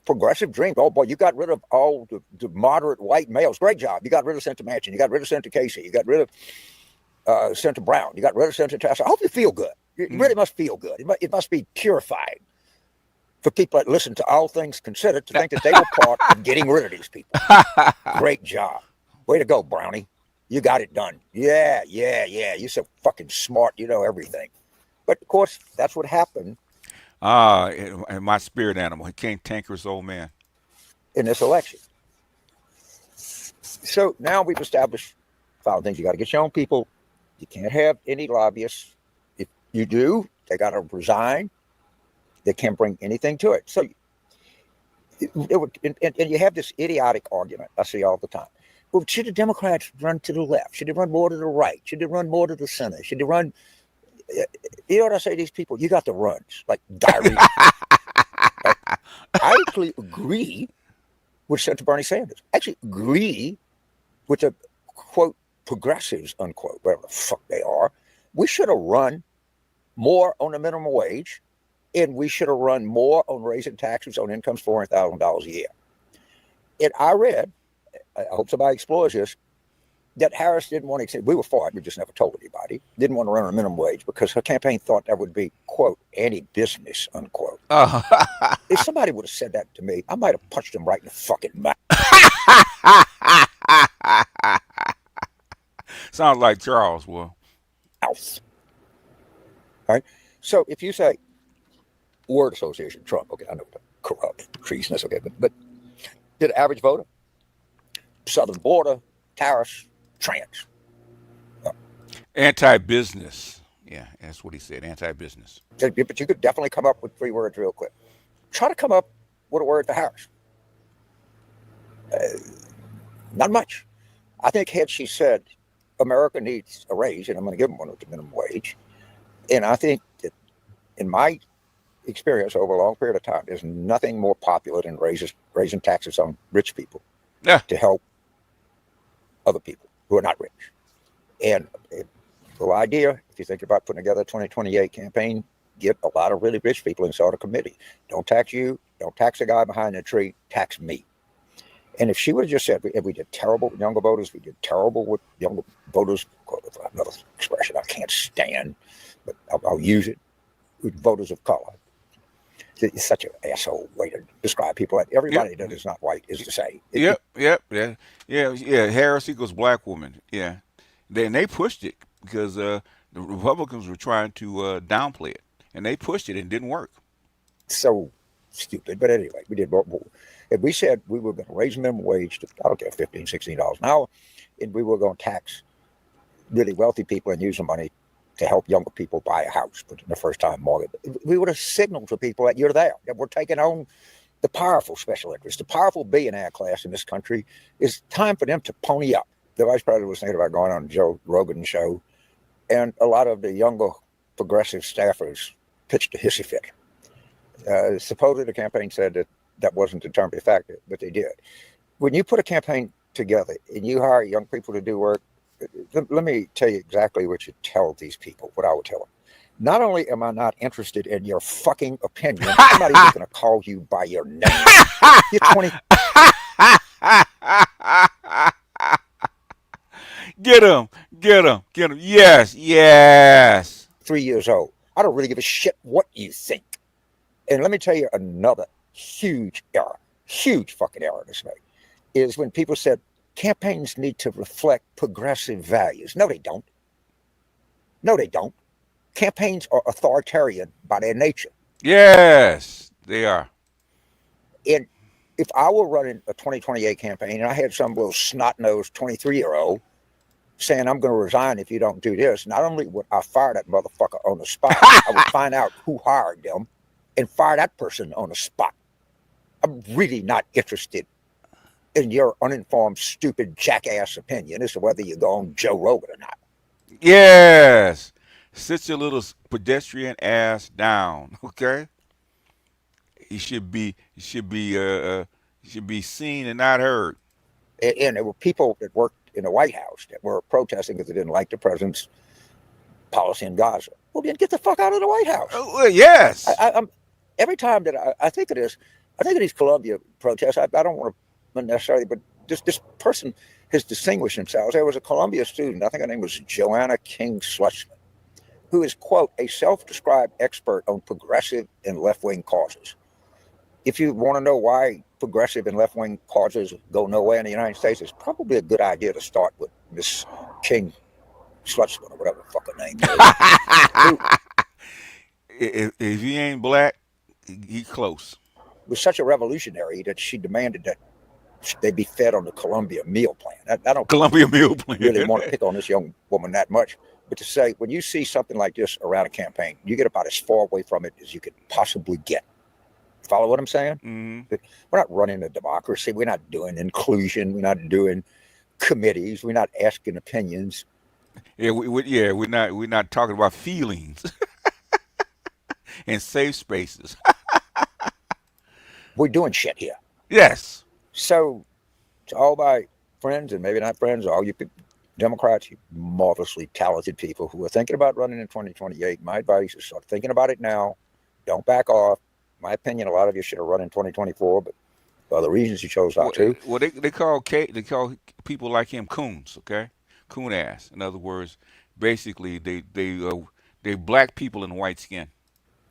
progressive dream. Oh, boy, you got rid of all the moderate white males. Great job. You got rid of Senator Manchin. You got rid of Senator Casey. You got rid of Senator Brown. You got rid of Senator Tasker. I hope you feel good. It really must feel good. It must be purifying for people that listen to All Things Considered to think that they were part of getting rid of these people. Great job. Way to go, Brownie. You got it done. Yeah. You're so fucking smart. You know everything. But, of course, that's what happened. And my spirit animal. He can't tanker his old man. In this election. So now we've established 5 things. You got to get your own people. You can't have any lobbyists. If you do, they got to resign. They can't bring anything to it. So, and you have this idiotic argument I see all the time. Well, should the Democrats run to the left? Should they run more to the right? Should they run more to the center? Should they run? You know what I say to these people? You got the runs, like diarrhea. I actually agree with Senator Bernie Sanders. I actually agree with the, quote, progressives, unquote, whatever the fuck they are. We should have run more on the minimum wage, and we should have run more on raising taxes on incomes $400,000 a year. And I read, I hope somebody explores this, that Harris didn't want to extend. We were for it, we just never told anybody. Didn't want to run on a minimum wage because her campaign thought that would be, quote, anti-business, unquote. If somebody would have said that to me, I might have punched him right in the fucking mouth. Sounds like Charles, well. Mouth. All right. So if you say word association, Trump, okay, I know the corrupt, treasonous, okay, but did the average voter, southern border, tariffs, trans. Anti-business. Yeah, that's what he said, anti-business. But you could definitely come up with 3 words real quick. Try to come up with a word for Harris. Not much. I think had she said, America needs a raise, and I'm going to give them one with the minimum wage. And I think that in my experience over a long period of time, there's nothing more popular than raising taxes on rich people to help other people who are not rich. And the idea, if you think about putting together a 2028 campaign, get a lot of really rich people inside a committee. Don't tax you. Don't tax the guy behind the tree. Tax me. And if she would have just said, if we did terrible with younger voters, we did terrible with younger voters, another expression I can't stand, but I'll use it, with voters of color. It's such an asshole way to describe people. Everybody that is not white is to say. Yeah. Harris equals black woman. Yeah. They pushed it because the Republicans were trying to downplay it, and they pushed it and it didn't work. So stupid. But anyway, we did. And we said we were going to raise minimum wage to, I don't care, $15, $16 an hour, and we were going to tax really wealthy people and use the money to help younger people buy a house, but in the first time mortgage. We would have signaled to people that you're there, that we're taking on the powerful special interests, the powerful billionaire class in this country. It's time for them to pony up. The vice president was thinking about going on Joe Rogan's show, and a lot of the younger progressive staffers pitched a hissy fit. Supposedly the campaign said that wasn't determined a factor, but they did. When you put a campaign together and you hire young people to do work, let me tell you exactly what you tell these people, what I would tell them. Not only am I not interested in your fucking opinion, I'm not even going to call you by your name. You're 20. Get him. Yes. 3 years old. I don't really give a shit what you think. And let me tell you another huge error, huge fucking error this way, is when people said campaigns need to reflect progressive values. No, they don't. No, they don't. Campaigns are authoritarian by their nature. Yes, they are. And if I were running a 2028 campaign and I had some little snot-nosed 23-year-old saying, I'm going to resign if you don't do this, not only would I fire that motherfucker on the spot, I would find out who hired them and fire that person on the spot. I'm really not interested in your uninformed, stupid, jackass opinion as to whether you go on Joe Rogan or not. Yes. Sit your little pedestrian ass down, okay? He should be seen and not heard. And there were people that worked in the White House that were protesting because they didn't like the president's policy in Gaza. Well, then get the fuck out of the White House. Yes. I'm every time that I think of this, I think of these Columbia protests. I don't want to necessarily, but this person has distinguished themselves. There was a Columbia student, I think her name was Joanna King Slutsman, who is, quote, a self-described expert on progressive and left-wing causes. If you want to know why progressive and left-wing causes go nowhere in the United States, it's probably a good idea to start with Miss King Slutsman, or whatever the fuck her name is. If he ain't black, he close. Was such a revolutionary that she demanded that they be fed on the Columbia meal plan. I don't Columbia meal plan. really want to pick on this young woman that much, but to say, when you see something like this around a campaign, you get about as far away from it as you could possibly get. Follow what I'm saying? Mm-hmm. We're not running a democracy. We're not doing inclusion. We're not doing committees. We're not asking opinions. Yeah, we're not talking about feelings and safe spaces. We're doing shit here. Yes. So, to all my friends, and maybe not friends, all you Democrats, you marvelously talented people who are thinking about running in 2028, my advice is start thinking about it now. Don't back off. In my opinion, a lot of you should have run in 2024, but for other reasons you chose not to. Well, they call people like him coons, okay? Coon ass. In other words, basically they black people in white skin.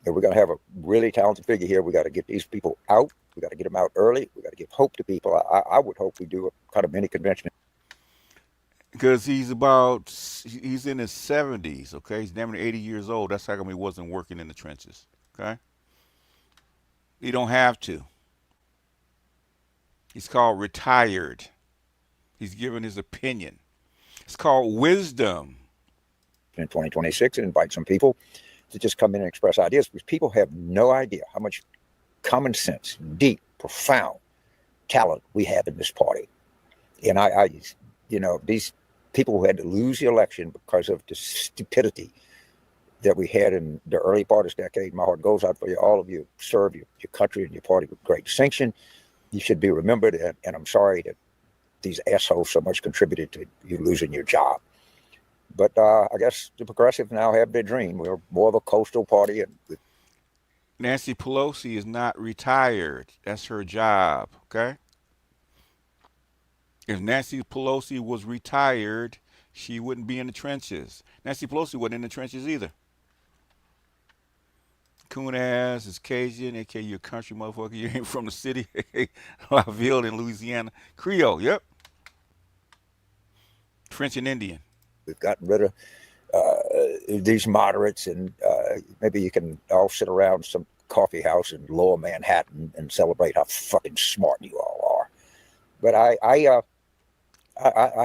And we're going to have a really talented figure here. We got to get these people out. We got to get them out early. We got to give hope to people. I would hope we do a kind of mini convention. Because he's in his 70s, okay? He's damn near 80 years old. That's how come he wasn't working in the trenches, okay? He don't have to. He's called retired. He's giving his opinion. It's called wisdom. In 2026, and invite some people to just come in and express ideas, because people have no idea how much common sense, deep, profound talent we have in this party. And I these people who had to lose the election because of the stupidity that we had in the early part of this decade, my heart goes out for you. All of you serve your country and your party with great distinction. You should be remembered, and I'm sorry that these assholes so much contributed to you losing your job. But I guess the progressives now have their dream. We're more of a coastal party, and Nancy Pelosi is not retired. That's her job. Okay. If Nancy Pelosi was retired, she wouldn't be in the trenches. Nancy Pelosi wasn't in the trenches either. Coon ass is Cajun, aka you a country motherfucker. You ain't from the city. Laville in Louisiana. Creole, yep. French and Indian. we've gotten rid of these moderates, and maybe you can all sit around some coffee house in Lower Manhattan and celebrate how fucking smart you all are. But I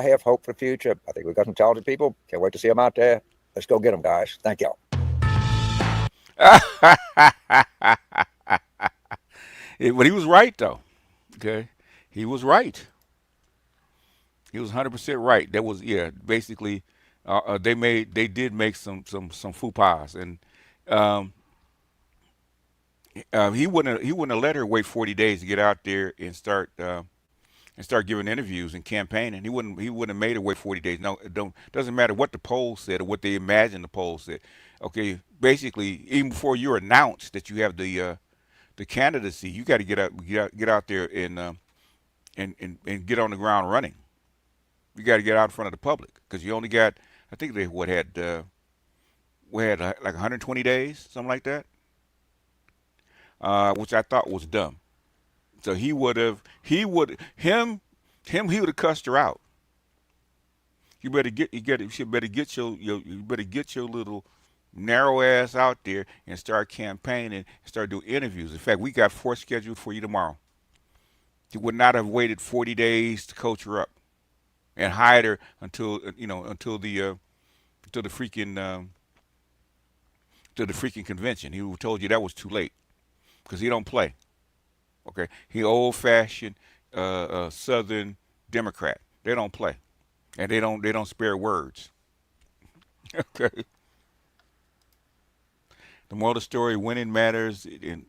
have hope for the future. I think we've got some talented people. Can't wait to see them out there. Let's go get them, guys. Thank y'all. But he was right though. Okay, he was right. He was 100% right. That was basically they did make some faux pas, and um, he wouldn't have let her wait 40 days to get out there and start giving interviews and campaigning. He wouldn't have made her wait 40 days. No, it doesn't matter what the polls said or what they imagined the polls said. Okay, basically even before you're announced that you have the candidacy, you got to get out there and get on the ground running. You got to get out in front of the public because you only got, I think they we had like 120 days, something like that, which I thought was dumb. So he would have cussed her out. You better you better get you better get your little narrow ass out there and start campaigning and start doing interviews. In fact, we got 4 scheduled for you tomorrow. You would not have waited 40 days to coach her up and hide her until the freaking convention. He told you that was too late because he don't play. Okay, he old fashioned Southern Democrat. They don't play, and they don't spare words. Okay. The moral of the story: winning matters, and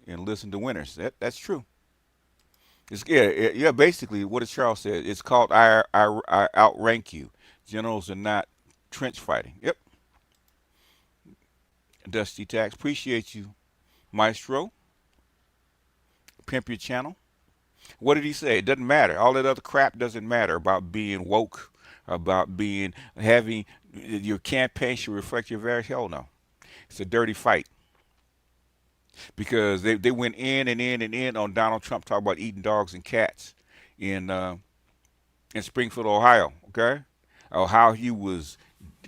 listen to winners. That's true. Yeah. Basically, what did Charles said? It's called I outrank you. Generals are not trench fighting. Yep. Dusty Tax, appreciate you, Maestro. Pimp your channel. What did he say? It doesn't matter. All that other crap doesn't matter about being woke, about having your campaign should reflect your very hell no. It's a dirty fight because they went in and in and in on Donald Trump talking about eating dogs and cats in Springfield, Ohio. Okay, how he was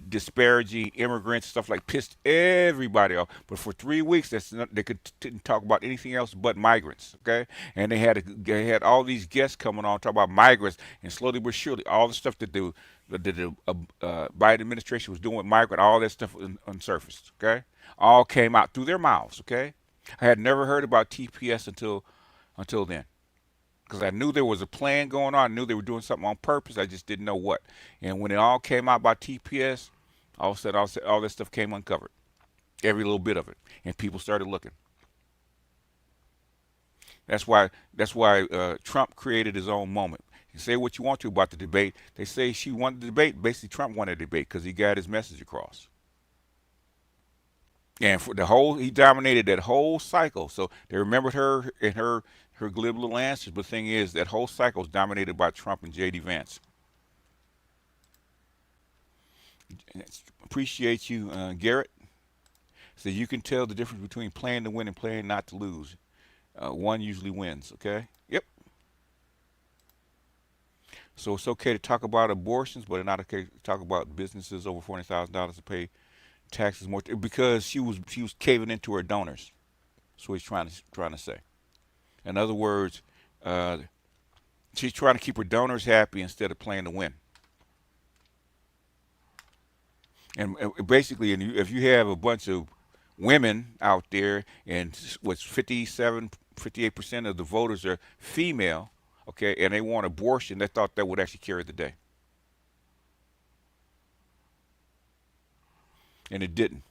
disparaging immigrants, stuff like pissed everybody off. But for 3 weeks, they couldn't talk about anything else but migrants. Okay, and they had all these guests coming on talk about migrants, and slowly but surely, all the stuff that the Biden administration was doing with migrant, all that stuff unsurfaced. Okay, all came out through their mouths. Okay, I had never heard about TPS until then. Because I knew there was a plan going on. I knew they were doing something on purpose. I just didn't know what. And when it all came out about TPS, all of a sudden, all that stuff came uncovered. Every little bit of it. And people started looking. That's why Trump created his own moment. You say what you want to about the debate. They say she won the debate. Basically, Trump won the debate because he got his message across. And for he dominated that whole cycle. So they remembered her and her glib little answers. But the thing is, that whole cycle was dominated by Trump and J.D. Vance. Appreciate you, Garrett. So you can tell the difference between playing to win and playing not to lose. One usually wins, okay? Yep. So it's okay to talk about abortions, but it's not okay to talk about businesses over $40,000 to pay taxes more because she was caving into her donors. That's what he's trying to say. In other words, she's trying to keep her donors happy instead of playing to win. And basically, if you have a bunch of women out there, and what's 58% of the voters are female, okay, and they want abortion, they thought that would actually carry the day. And it didn't.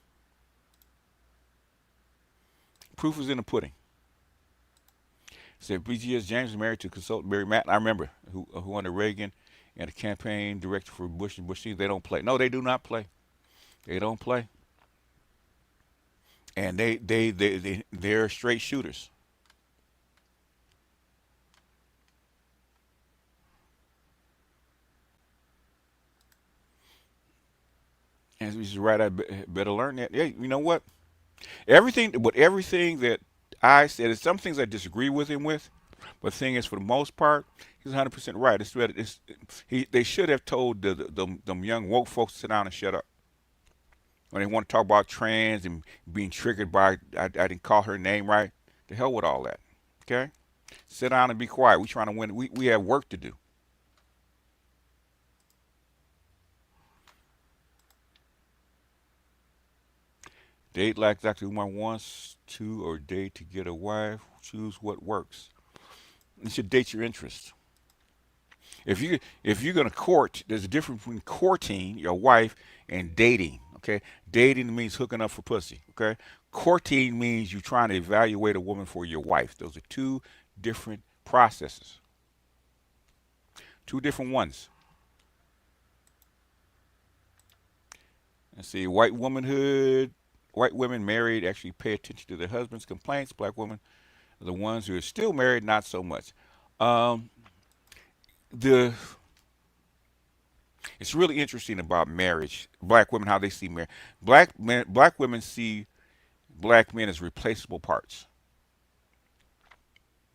Proof is in the pudding. Said BGS James was married to consultant Barry Matt. I remember who under Reagan, and a campaign director for Bush and Bush. They don't play. No, they do not play. They don't play. And they're straight shooters. And we just right. I better learn that. Yeah, you know what? Everything that I said, there's some things I disagree with him with, but the thing is, for the most part, he's 100% right. They should have told them young woke folks to sit down and shut up when they want to talk about trans and being triggered by I didn't call her name right. The hell with all that. Okay, sit down and be quiet. We trying to win. We have work to do. Date like Dr. Umar wants to, or date to get a wife. Choose what works. You should date your interests. If you're gonna court, there's a difference between courting your wife and dating. Okay, dating means hooking up for pussy. Okay, courting means you trying to evaluate a woman for your wife. Those are two different processes, two different ones. Let's see, white womanhood. White women married actually pay attention to their husbands' complaints. Black women are the ones who are still married, not so much. Um, the It's really interesting about marriage. Black women, how they see marriage. Black women see black men as replaceable parts.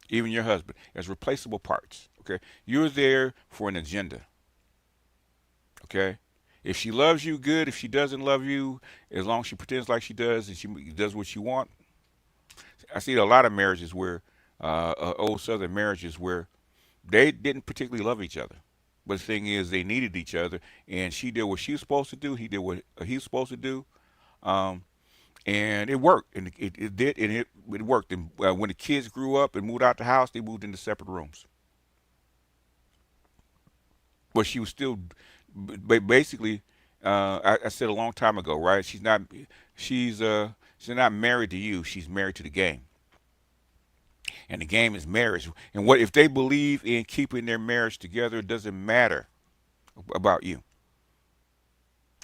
Even your husband as replaceable parts. Okay, you're there for an agenda. Okay, if she loves you, good. If she doesn't love you, as long as she pretends like she does and she does what you want. I see a lot of marriages where, old Southern marriages where they didn't particularly love each other. But the thing is, they needed each other, and she did what she was supposed to do. He did what he was supposed to do, um, and it worked. And it did, and it worked. And when the kids grew up and moved out the house, they moved into separate rooms. But she was still, basically, I said a long time ago, right? She's not married to you. She's married to the game, and the game is marriage. And what if they believe in keeping their marriage together? It doesn't matter about you.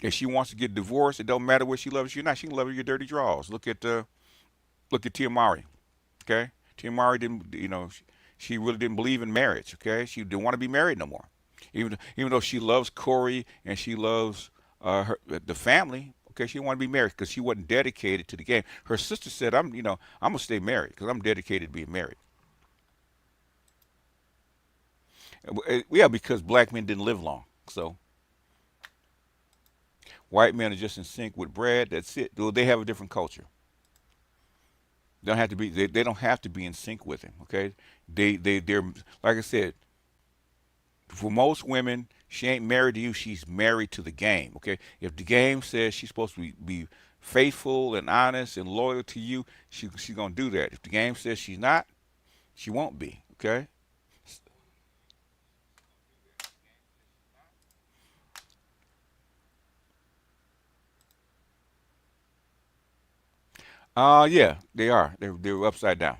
If she wants to get divorced, it don't matter where she loves you or not. She can love your dirty draws. Look at Tia Mowry. Okay, Tia Mowry didn't. She really didn't believe in marriage. Okay, she didn't want to be married no more. Even though she loves Corey and she loves the family. Okay, she didn't want to be married because she wasn't dedicated to the game. Her sister said, I'm gonna stay married because I'm dedicated to being married." Yeah, because black men didn't live long. So white men are just in sync with Brad. That's it. Well, they have a different culture. They don't have to be. They don't have to be in sync with him. Okay. They're like I said. For most women, she ain't married to you. She's married to the game. Okay. If the game says she's supposed to be faithful and honest and loyal to you, she's gonna do that. If the game says she's not, she won't be. Okay. Yeah, they are. They're upside down.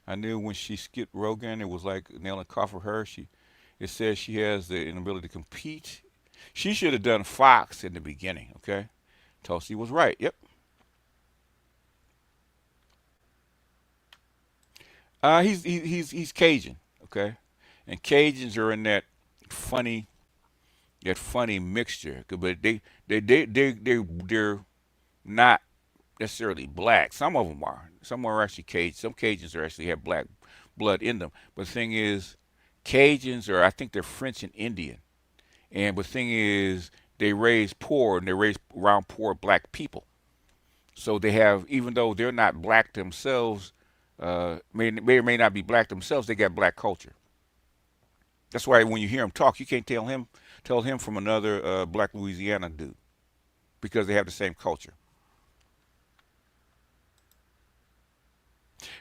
I knew when she skipped Rogan, it was like nailing a cough for her. It says she has the inability to compete. She should have done Fox in the beginning. Okay, Tulsi was right. Yep. He's Cajun. Okay, and Cajuns are in funny that funny mixture. But they're not necessarily black. Some of them are. Some are actually Cajun. Some Cajuns are actually have black blood in them. But the thing is, Cajuns are, I think they're French and Indian. And the thing is, they raise poor and they raise around poor black people. So they have, even though they're not black themselves, may or may not be black themselves, they got black culture. That's why when you hear them talk, you can't tell him from another black Louisiana dude because they have the same culture.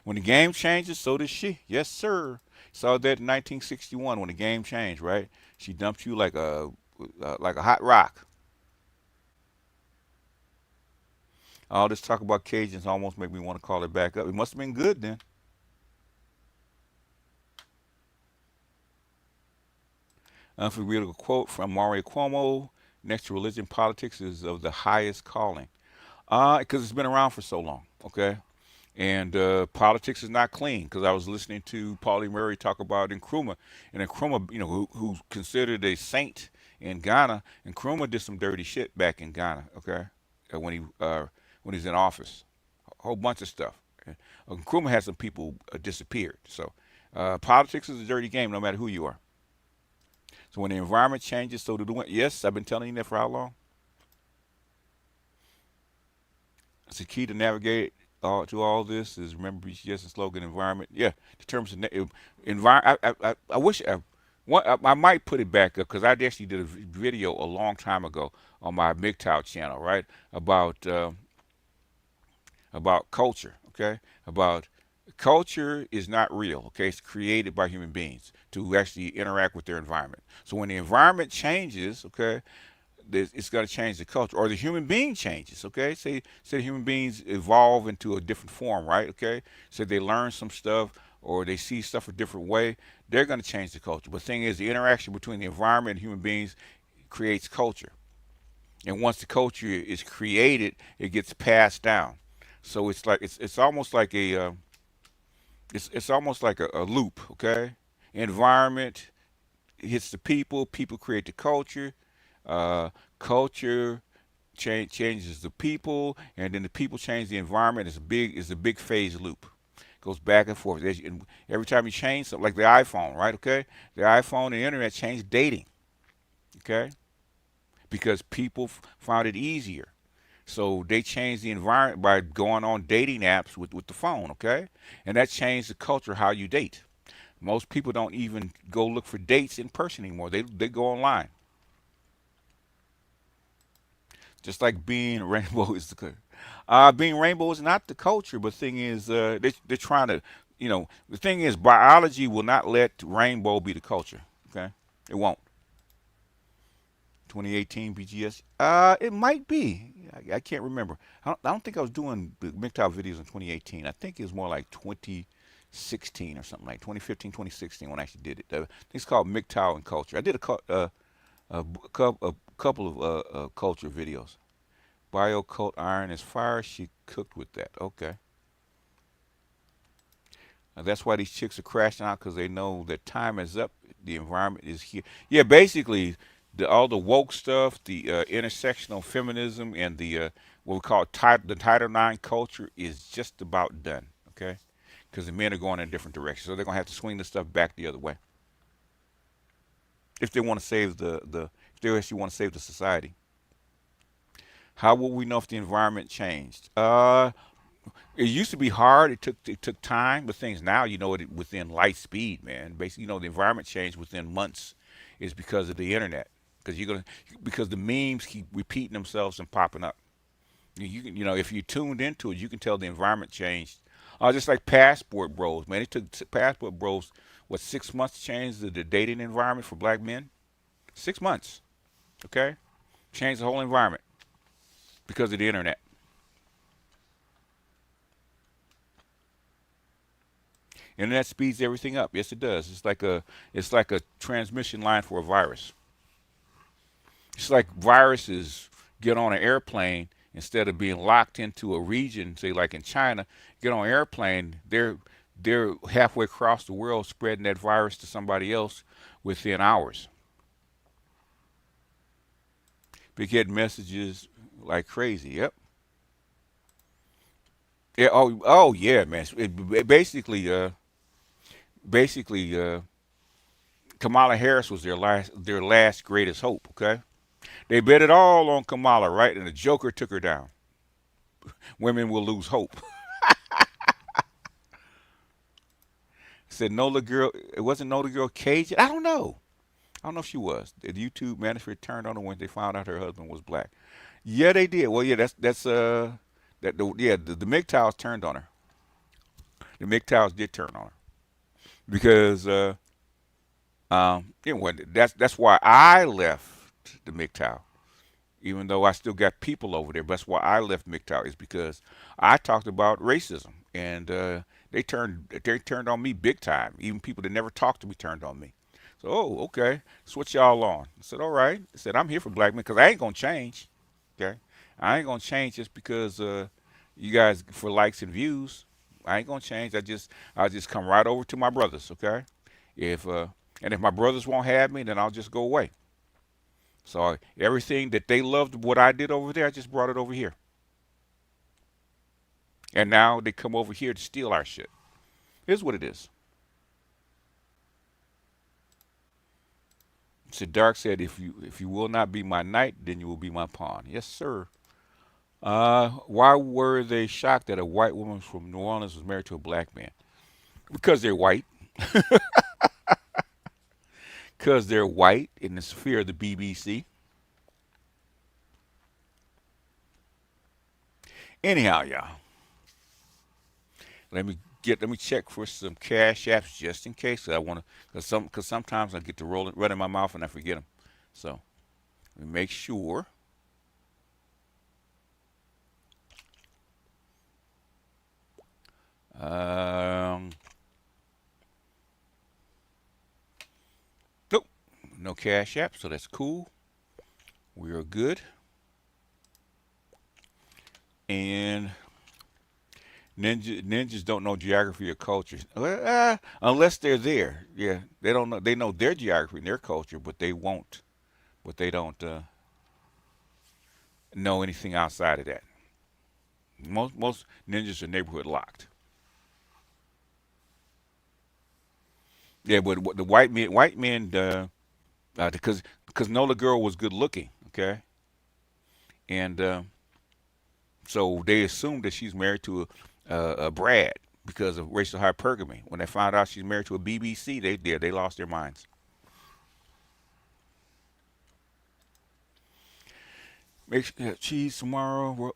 When the game changes, so does she. Yes, sir. Saw that in 1961 when the game changed, right? She dumped you like a hot rock. All this talk about Cajuns almost made me want to call it back up. It must have been good then. Unforgettable quote from Mario Cuomo: "Next to religion, politics is of the highest calling." Because it's been around for so long. Okay. And politics is not clean because I was listening to Paulie Murray talk about Nkrumah, and Nkrumah, who's considered a saint in Ghana, and Nkrumah did some dirty shit back in Ghana, okay, when he's in office, a whole bunch of stuff. Nkrumah had some people disappeared. So politics is a dirty game, no matter who you are. So when the environment changes, so do the wind. Yes, I've been telling you that for how long? It's the key to navigate to all this is remember BCS and slogan environment. Yeah, the terms of environment. I wish I might put it back up because I actually did a video a long time ago on my MGTOW channel, right, about culture. Okay, about culture is not real. Okay, it's created by human beings to actually interact with their environment. So when the environment changes, okay, it's going to change the culture, or the human being changes. Okay, say human beings evolve into a different form, right? Okay, so they learn some stuff or they see stuff a different way, they're going to change the culture. But the thing is, the interaction between the environment and human beings creates culture, and once the culture is created, it gets passed down. So it's like it's almost like it's almost like a loop. Okay, environment hits the people, people create the culture, culture changes the people, and then the people change the environment. It's a big phase loop. Goes back and forth. And every time you change something, like the iPhone, right? Okay, the iPhone and the internet changed dating. Okay, because people found it easier. So they changed the environment by going on dating apps with the phone. Okay, and that changed the culture how you date. Most people don't even go look for dates in person anymore. They go online. Just like being rainbow is the being rainbow is not the culture, but the thing is they're trying to, the thing is biology will not let rainbow be the culture. Okay, it won't. 2018 BGS, it might be. I can't remember. I don't think I was doing the MGTOW videos in 2018. I think it was more like 2016 or something like 2015, 2016 when I actually did it. I think it's called MGTOW and Culture. I did a couple of culture videos. Bio cult iron is fire. She cooked with that. Okay. That's why these chicks are crashing out because they know that time is up. The environment is here. Yeah, basically, all the woke stuff, the intersectional feminism, and the what we call the Title IX culture is just about done. Okay, because the men are going in a different direction, so they're gonna have to swing the stuff back the other way if they want to save if they actually want to save the society. How will we know if the environment changed? It used to be hard. It took time, but things now it within light speed, man. Basically, the environment changed within months is because of the internet. Because the memes keep repeating themselves and popping up. If you tuned into it, you can tell the environment changed. Just like Passport Bros, man. It took Passport Bros 6 months to change the dating environment for black men. 6 months, okay, changed the whole environment because of the internet. Internet speeds everything up. Yes, it does. It's like a transmission line for a virus. It's like viruses get on an airplane instead of being locked into a region, say like in China, get on an airplane, they're halfway across the world spreading that virus to somebody else within hours. They get messages like crazy. Yep. Yeah. Oh yeah, man. Basically, Kamala Harris was their last greatest hope. Okay. They bet it all on Kamala, right? And the Joker took her down. Women will lose hope. Said Nola girl. It wasn't Nola girl Cage. I don't know. I don't know if she was. The YouTube Manosphere turned on her when they found out her husband was black. Yeah, they did. Well, yeah, the MGTOWs turned on her. The MGTOWs did turn on her because that's why I left the MGTOW. Even though I still got people over there, but that's why I left MGTOW is because I talked about racism, and they turned on me big time. Even people that never talked to me turned on me. So, oh, okay. That's what y'all on. I said, all right. I said, I'm here for black men because I ain't gonna change. Okay, I ain't gonna change just because you guys for likes and views. I ain't gonna change. I'll just come right over to my brothers. Okay, if and if my brothers won't have me, then I'll just go away. So everything that they loved what I did over there, I just brought it over here. And now they come over here to steal our shit. Here's what it is. So Dark said, if you will not be my knight, then you will be my pawn. Yes, sir. Why were they shocked that a white woman from New Orleans was married to a black man? Because they're white. Because they're white in the sphere of the BBC. Anyhow, y'all. Let me check for some cash apps just in case. I want to, cause sometimes I get to run in my mouth and I forget them. So let me make sure. Um, nope, no cash app, so that's cool. We are good. And ninjas don't know geography or culture, unless they're there. Yeah, they don't know. They know their geography and their culture, but they won't. But they don't know anything outside of that. Most ninjas are neighborhood locked. Yeah, but the white men, because Nola girl was good looking, okay, and so they assumed that she's married to a Brad because of racial hypergamy. When they found out she's married to a BBC, they lost their minds. Make sure, cheese tomorrow.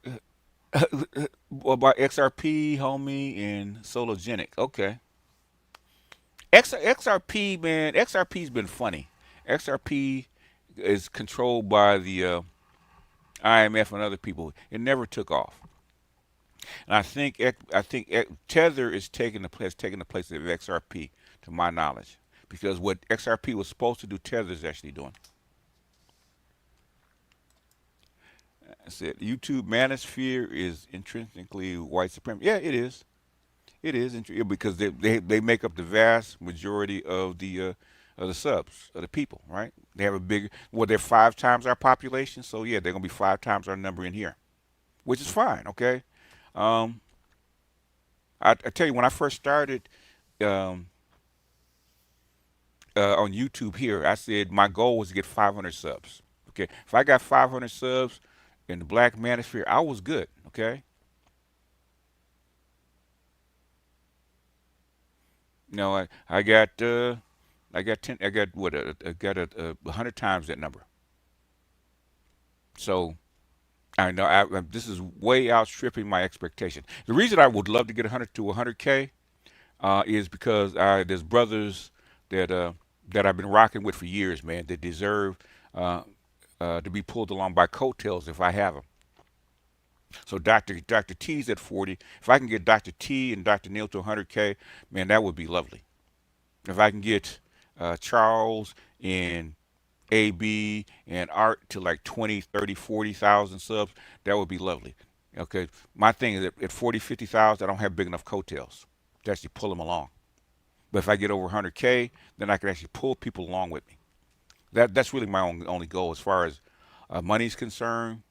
About XRP, homie, and Sologenic. Okay. XRP, man, XRP's been funny. XRP is controlled by the IMF and other people. It never took off, and I think Tether is taking the place of XRP, to my knowledge, because what XRP was supposed to do, Tether is actually doing. I said YouTube Manosphere is intrinsically white supremacy. Yeah, it is. It is because they make up the vast majority of the subs of the people, right? They have a big, well, they're 5 times our population, so yeah, they're gonna be 5 times our number in here, which is fine. Okay, um, I tell you, when I first started um, on YouTube here, I said my goal was to get 500 subs. Okay, if I got 500 subs in the Black Manosphere, I was good. Okay, no, I got 10. I got what? I got 100 times that number. So I know this is way outstripping my expectation. The reason I would love to get 100 to 100K is because there's brothers that that I've been rocking with for years, man, that deserve uh, to be pulled along by coattails if I have them. So Dr. T's at 40. If I can get Dr. T and Dr. Neil to 100K, man, that would be lovely. If I can get Charles and AB and Art to like 20, 30, 40,000 subs, that would be lovely. Okay, my thing is at 40, 50,000, I don't have big enough coattails to actually pull them along. But if I get over 100K, then I can actually pull people along with me. That's really my only goal as far as money is concerned.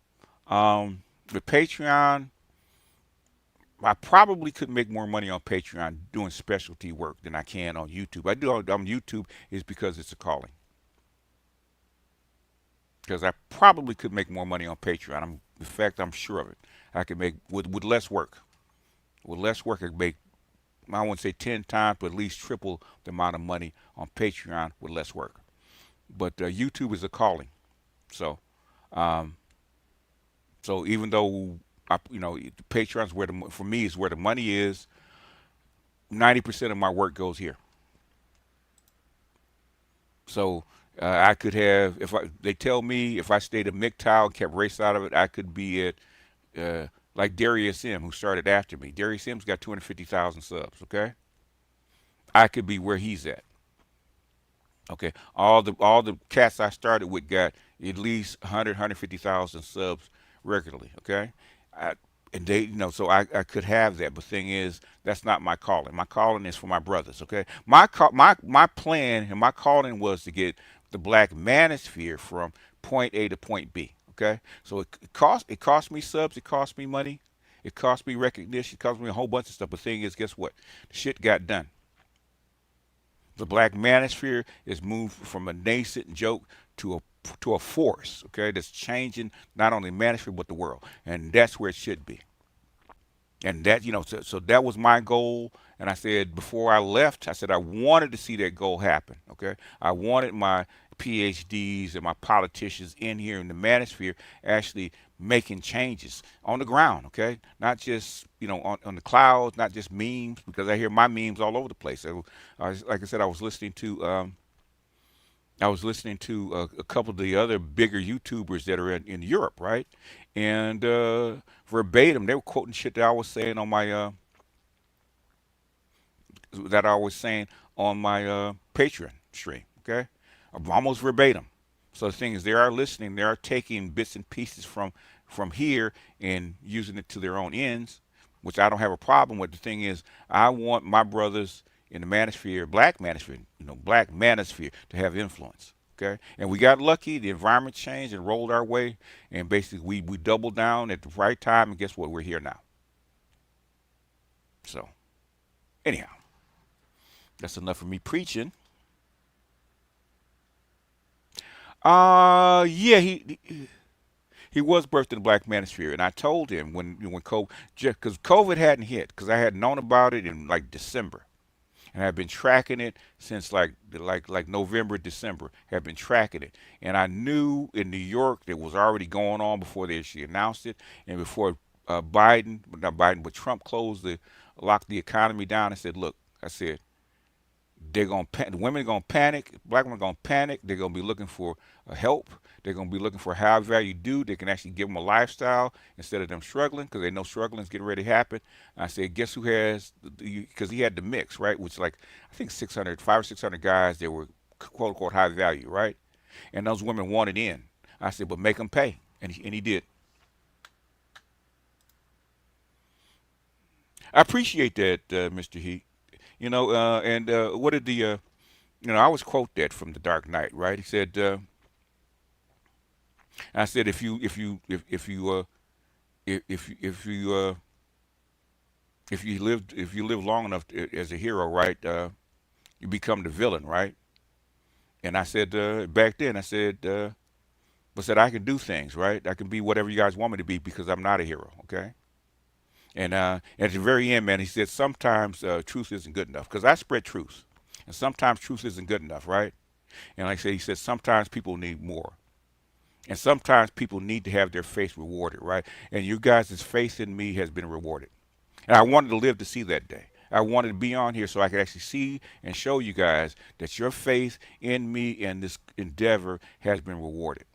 With Patreon, I probably could make more money on Patreon doing specialty work than I can on YouTube. I do on YouTube is because it's a calling. Because I probably could make more money on Patreon. In fact, I'm sure of it. I could make with less work. With less work, I could make, I wouldn't say 10 times, but at least triple the amount of money on Patreon with less work. But YouTube is a calling. So, um, so even though Patreon's for me is where the money is. 90% of my work goes here. So I could have, they tell me if I stayed at MGTOW and kept race out of it, I could be at like Darius M, who started after me. Darius M's got 250,000 subs. Okay, I could be where he's at. Okay, all the cats I started with got at least 100, 150,000 subs regularly. Okay, I, and they, so I could have that. But thing is, that's not my calling. My calling is for my brothers. Okay, my plan and my calling was to get the Black Manosphere from point A to point B. Okay, so it cost me subs, it cost me money, it cost me recognition, it cost me a whole bunch of stuff. But thing is, guess what? The shit got done. The Black Manosphere is moved from a nascent joke to a force, okay, that's changing not only Manosphere but the world, and that's where it should be. And that, so that was my goal. And I said before I left, I said I wanted to see that goal happen. Okay, I wanted my PhDs and my politicians in here in the Manosphere actually making changes on the ground. Okay, not just on the clouds, not just memes, because I hear my memes all over the place. So, like I said, I was listening to a couple of the other bigger YouTubers that are in Europe, right? And verbatim, they were quoting shit that I was saying on my Patreon stream. Okay, almost verbatim. So the thing is, they are listening. They are taking bits and pieces from here and using it to their own ends, which I don't have a problem with. The thing is, I want my brothers in the Manosphere, Black Manosphere, to have influence. Okay, and we got lucky. The environment changed and rolled our way, and basically we doubled down at the right time. And guess what? We're here now. So anyhow, that's enough of me preaching. Yeah, he was birthed in the Black Manosphere, and I told him when COVID, because COVID hadn't hit, because I had known about it in like December, and I've been tracking it since like November, December. Have been tracking it, and I knew in New York that was already going on before they actually announced it, and before not Biden, but Trump locked the economy down and said, look, I said the women are gonna panic, black women are gonna panic. They're gonna be looking for help. They're gonna be looking for a high value dude that can actually give them a lifestyle instead of them struggling, because they know struggling is getting ready to happen. I said, guess who has, because he had the mix, right, which like I think 500 or 600 guys that were quote unquote high value, right, and those women wanted in. I said, but make them pay, and he did. I appreciate that, Mr. Heat. And what did I always quote that from The Dark Knight, right? He said, I said, if you live long enough as a hero, right, you become the villain, right? And I said back then, but said I can do things, right? I can be whatever you guys want me to be because I'm not a hero, okay? And at the very end, man, he said sometimes truth isn't good enough, because I spread truth, and sometimes truth isn't good enough, right? And like I said, he said sometimes people need more, and sometimes people need to have their faith rewarded, right? And you guys' faith in me has been rewarded, and I wanted to live to see that day. I wanted to be on here so I could actually see and show you guys that your faith in me and this endeavor has been rewarded.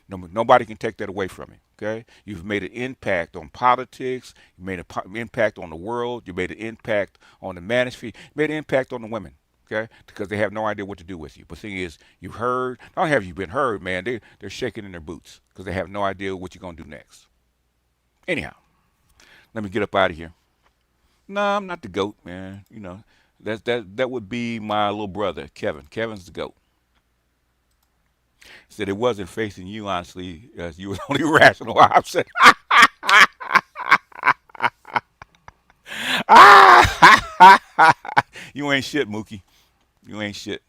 Nobody can take that away from you. Okay, you've made an impact on politics. You made an impact on the world. You made an impact on the manosphere. You made an impact on the women. Okay, because they have no idea what to do with you. But the thing is, you heard. Not only have you been heard, man, they're shaking in their boots because they have no idea what you're gonna do next. Anyhow, let me get up out of here. No, I'm not the goat, man. That would be my little brother, Kevin. Kevin's the goat. Said it wasn't facing you, honestly. You was only rational option. You ain't shit, Mookie. You ain't shit.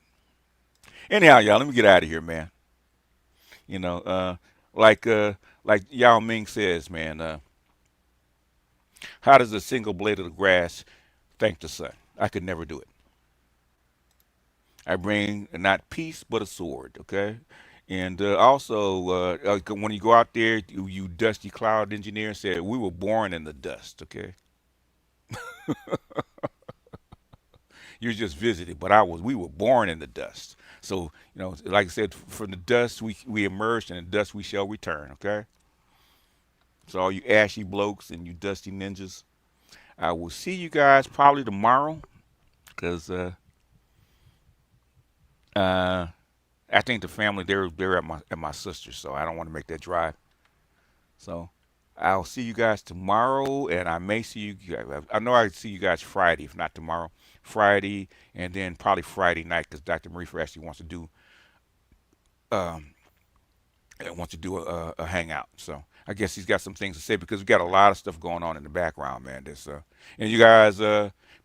Anyhow, y'all, let me get out of here, man. You know, uh, like like Yao Ming says, man. How does a single blade of the grass thank the sun? I could never do it. I bring not peace but a sword. Okay. And also, when you go out there, you dusty cloud engineer, said we were born in the dust. Okay, you're just visiting, but we were born in the dust. So like I said, from the dust we emerged, and the dust we shall return. Okay, so all you ashy blokes and you dusty ninjas, I will see you guys probably tomorrow, because I think the family they're at my sister's, so I don't want to make that drive. So I'll see you guys tomorrow, and I may see you guys. I know I see you guys Friday, if not tomorrow. Friday, and then probably Friday night, because Dr. Marifa actually um, wants to do a hangout. So I guess he's got some things to say because we got a lot of stuff going on in the background, man. And you guys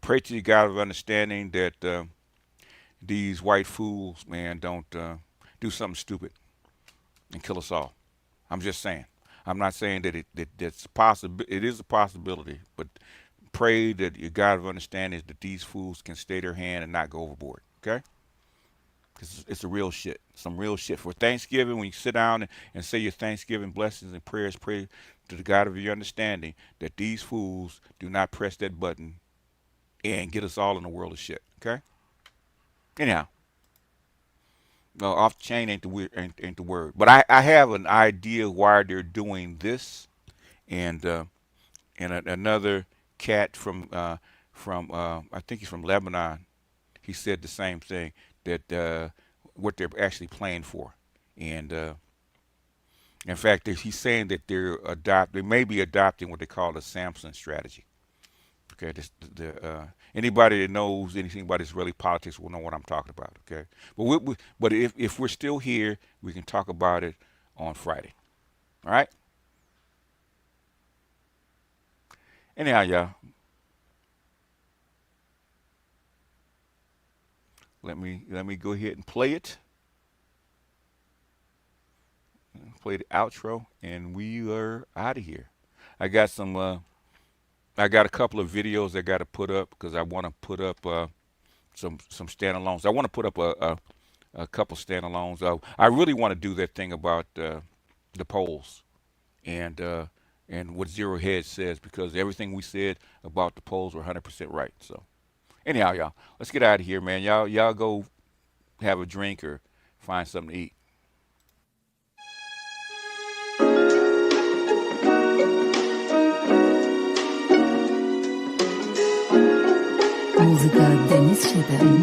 pray to your God of understanding that these white fools, man, don't do something stupid and kill us all. I'm just saying. I'm not saying that that's possible. It is a possibility, but pray that your God of understanding is that these fools can stay their hand and not go overboard. Okay? Because it's a real shit. Some real shit. For Thanksgiving, when you sit down and say your Thanksgiving blessings and prayers, pray to the God of your understanding that these fools do not press that button and get us all in a world of shit. Okay? Anyhow. No, off the chain ain't the word. But I have an idea why they're doing this. And another cat from I think he's from Lebanon. He said the same thing, that what they're actually playing for, and in fact, he's saying that they may be adopting what they call the Samson strategy. Okay, anybody that knows anything about Israeli politics will know what I'm talking about. Okay, but if we're still here, we can talk about it on Friday. All right. Anyhow, y'all. Let me go ahead and play it. Play the outro, and we are out of here. I got a couple of videos I got to put up because I want to put up some standalones. I want to put up a couple standalones. I really want to do that thing about the polls and what Zero Hedge says, because everything we said about the polls were 100% right. So anyhow, y'all, let's get out of here, man. Y'all go have a drink or find something to eat. Muzyka Denis Szyber.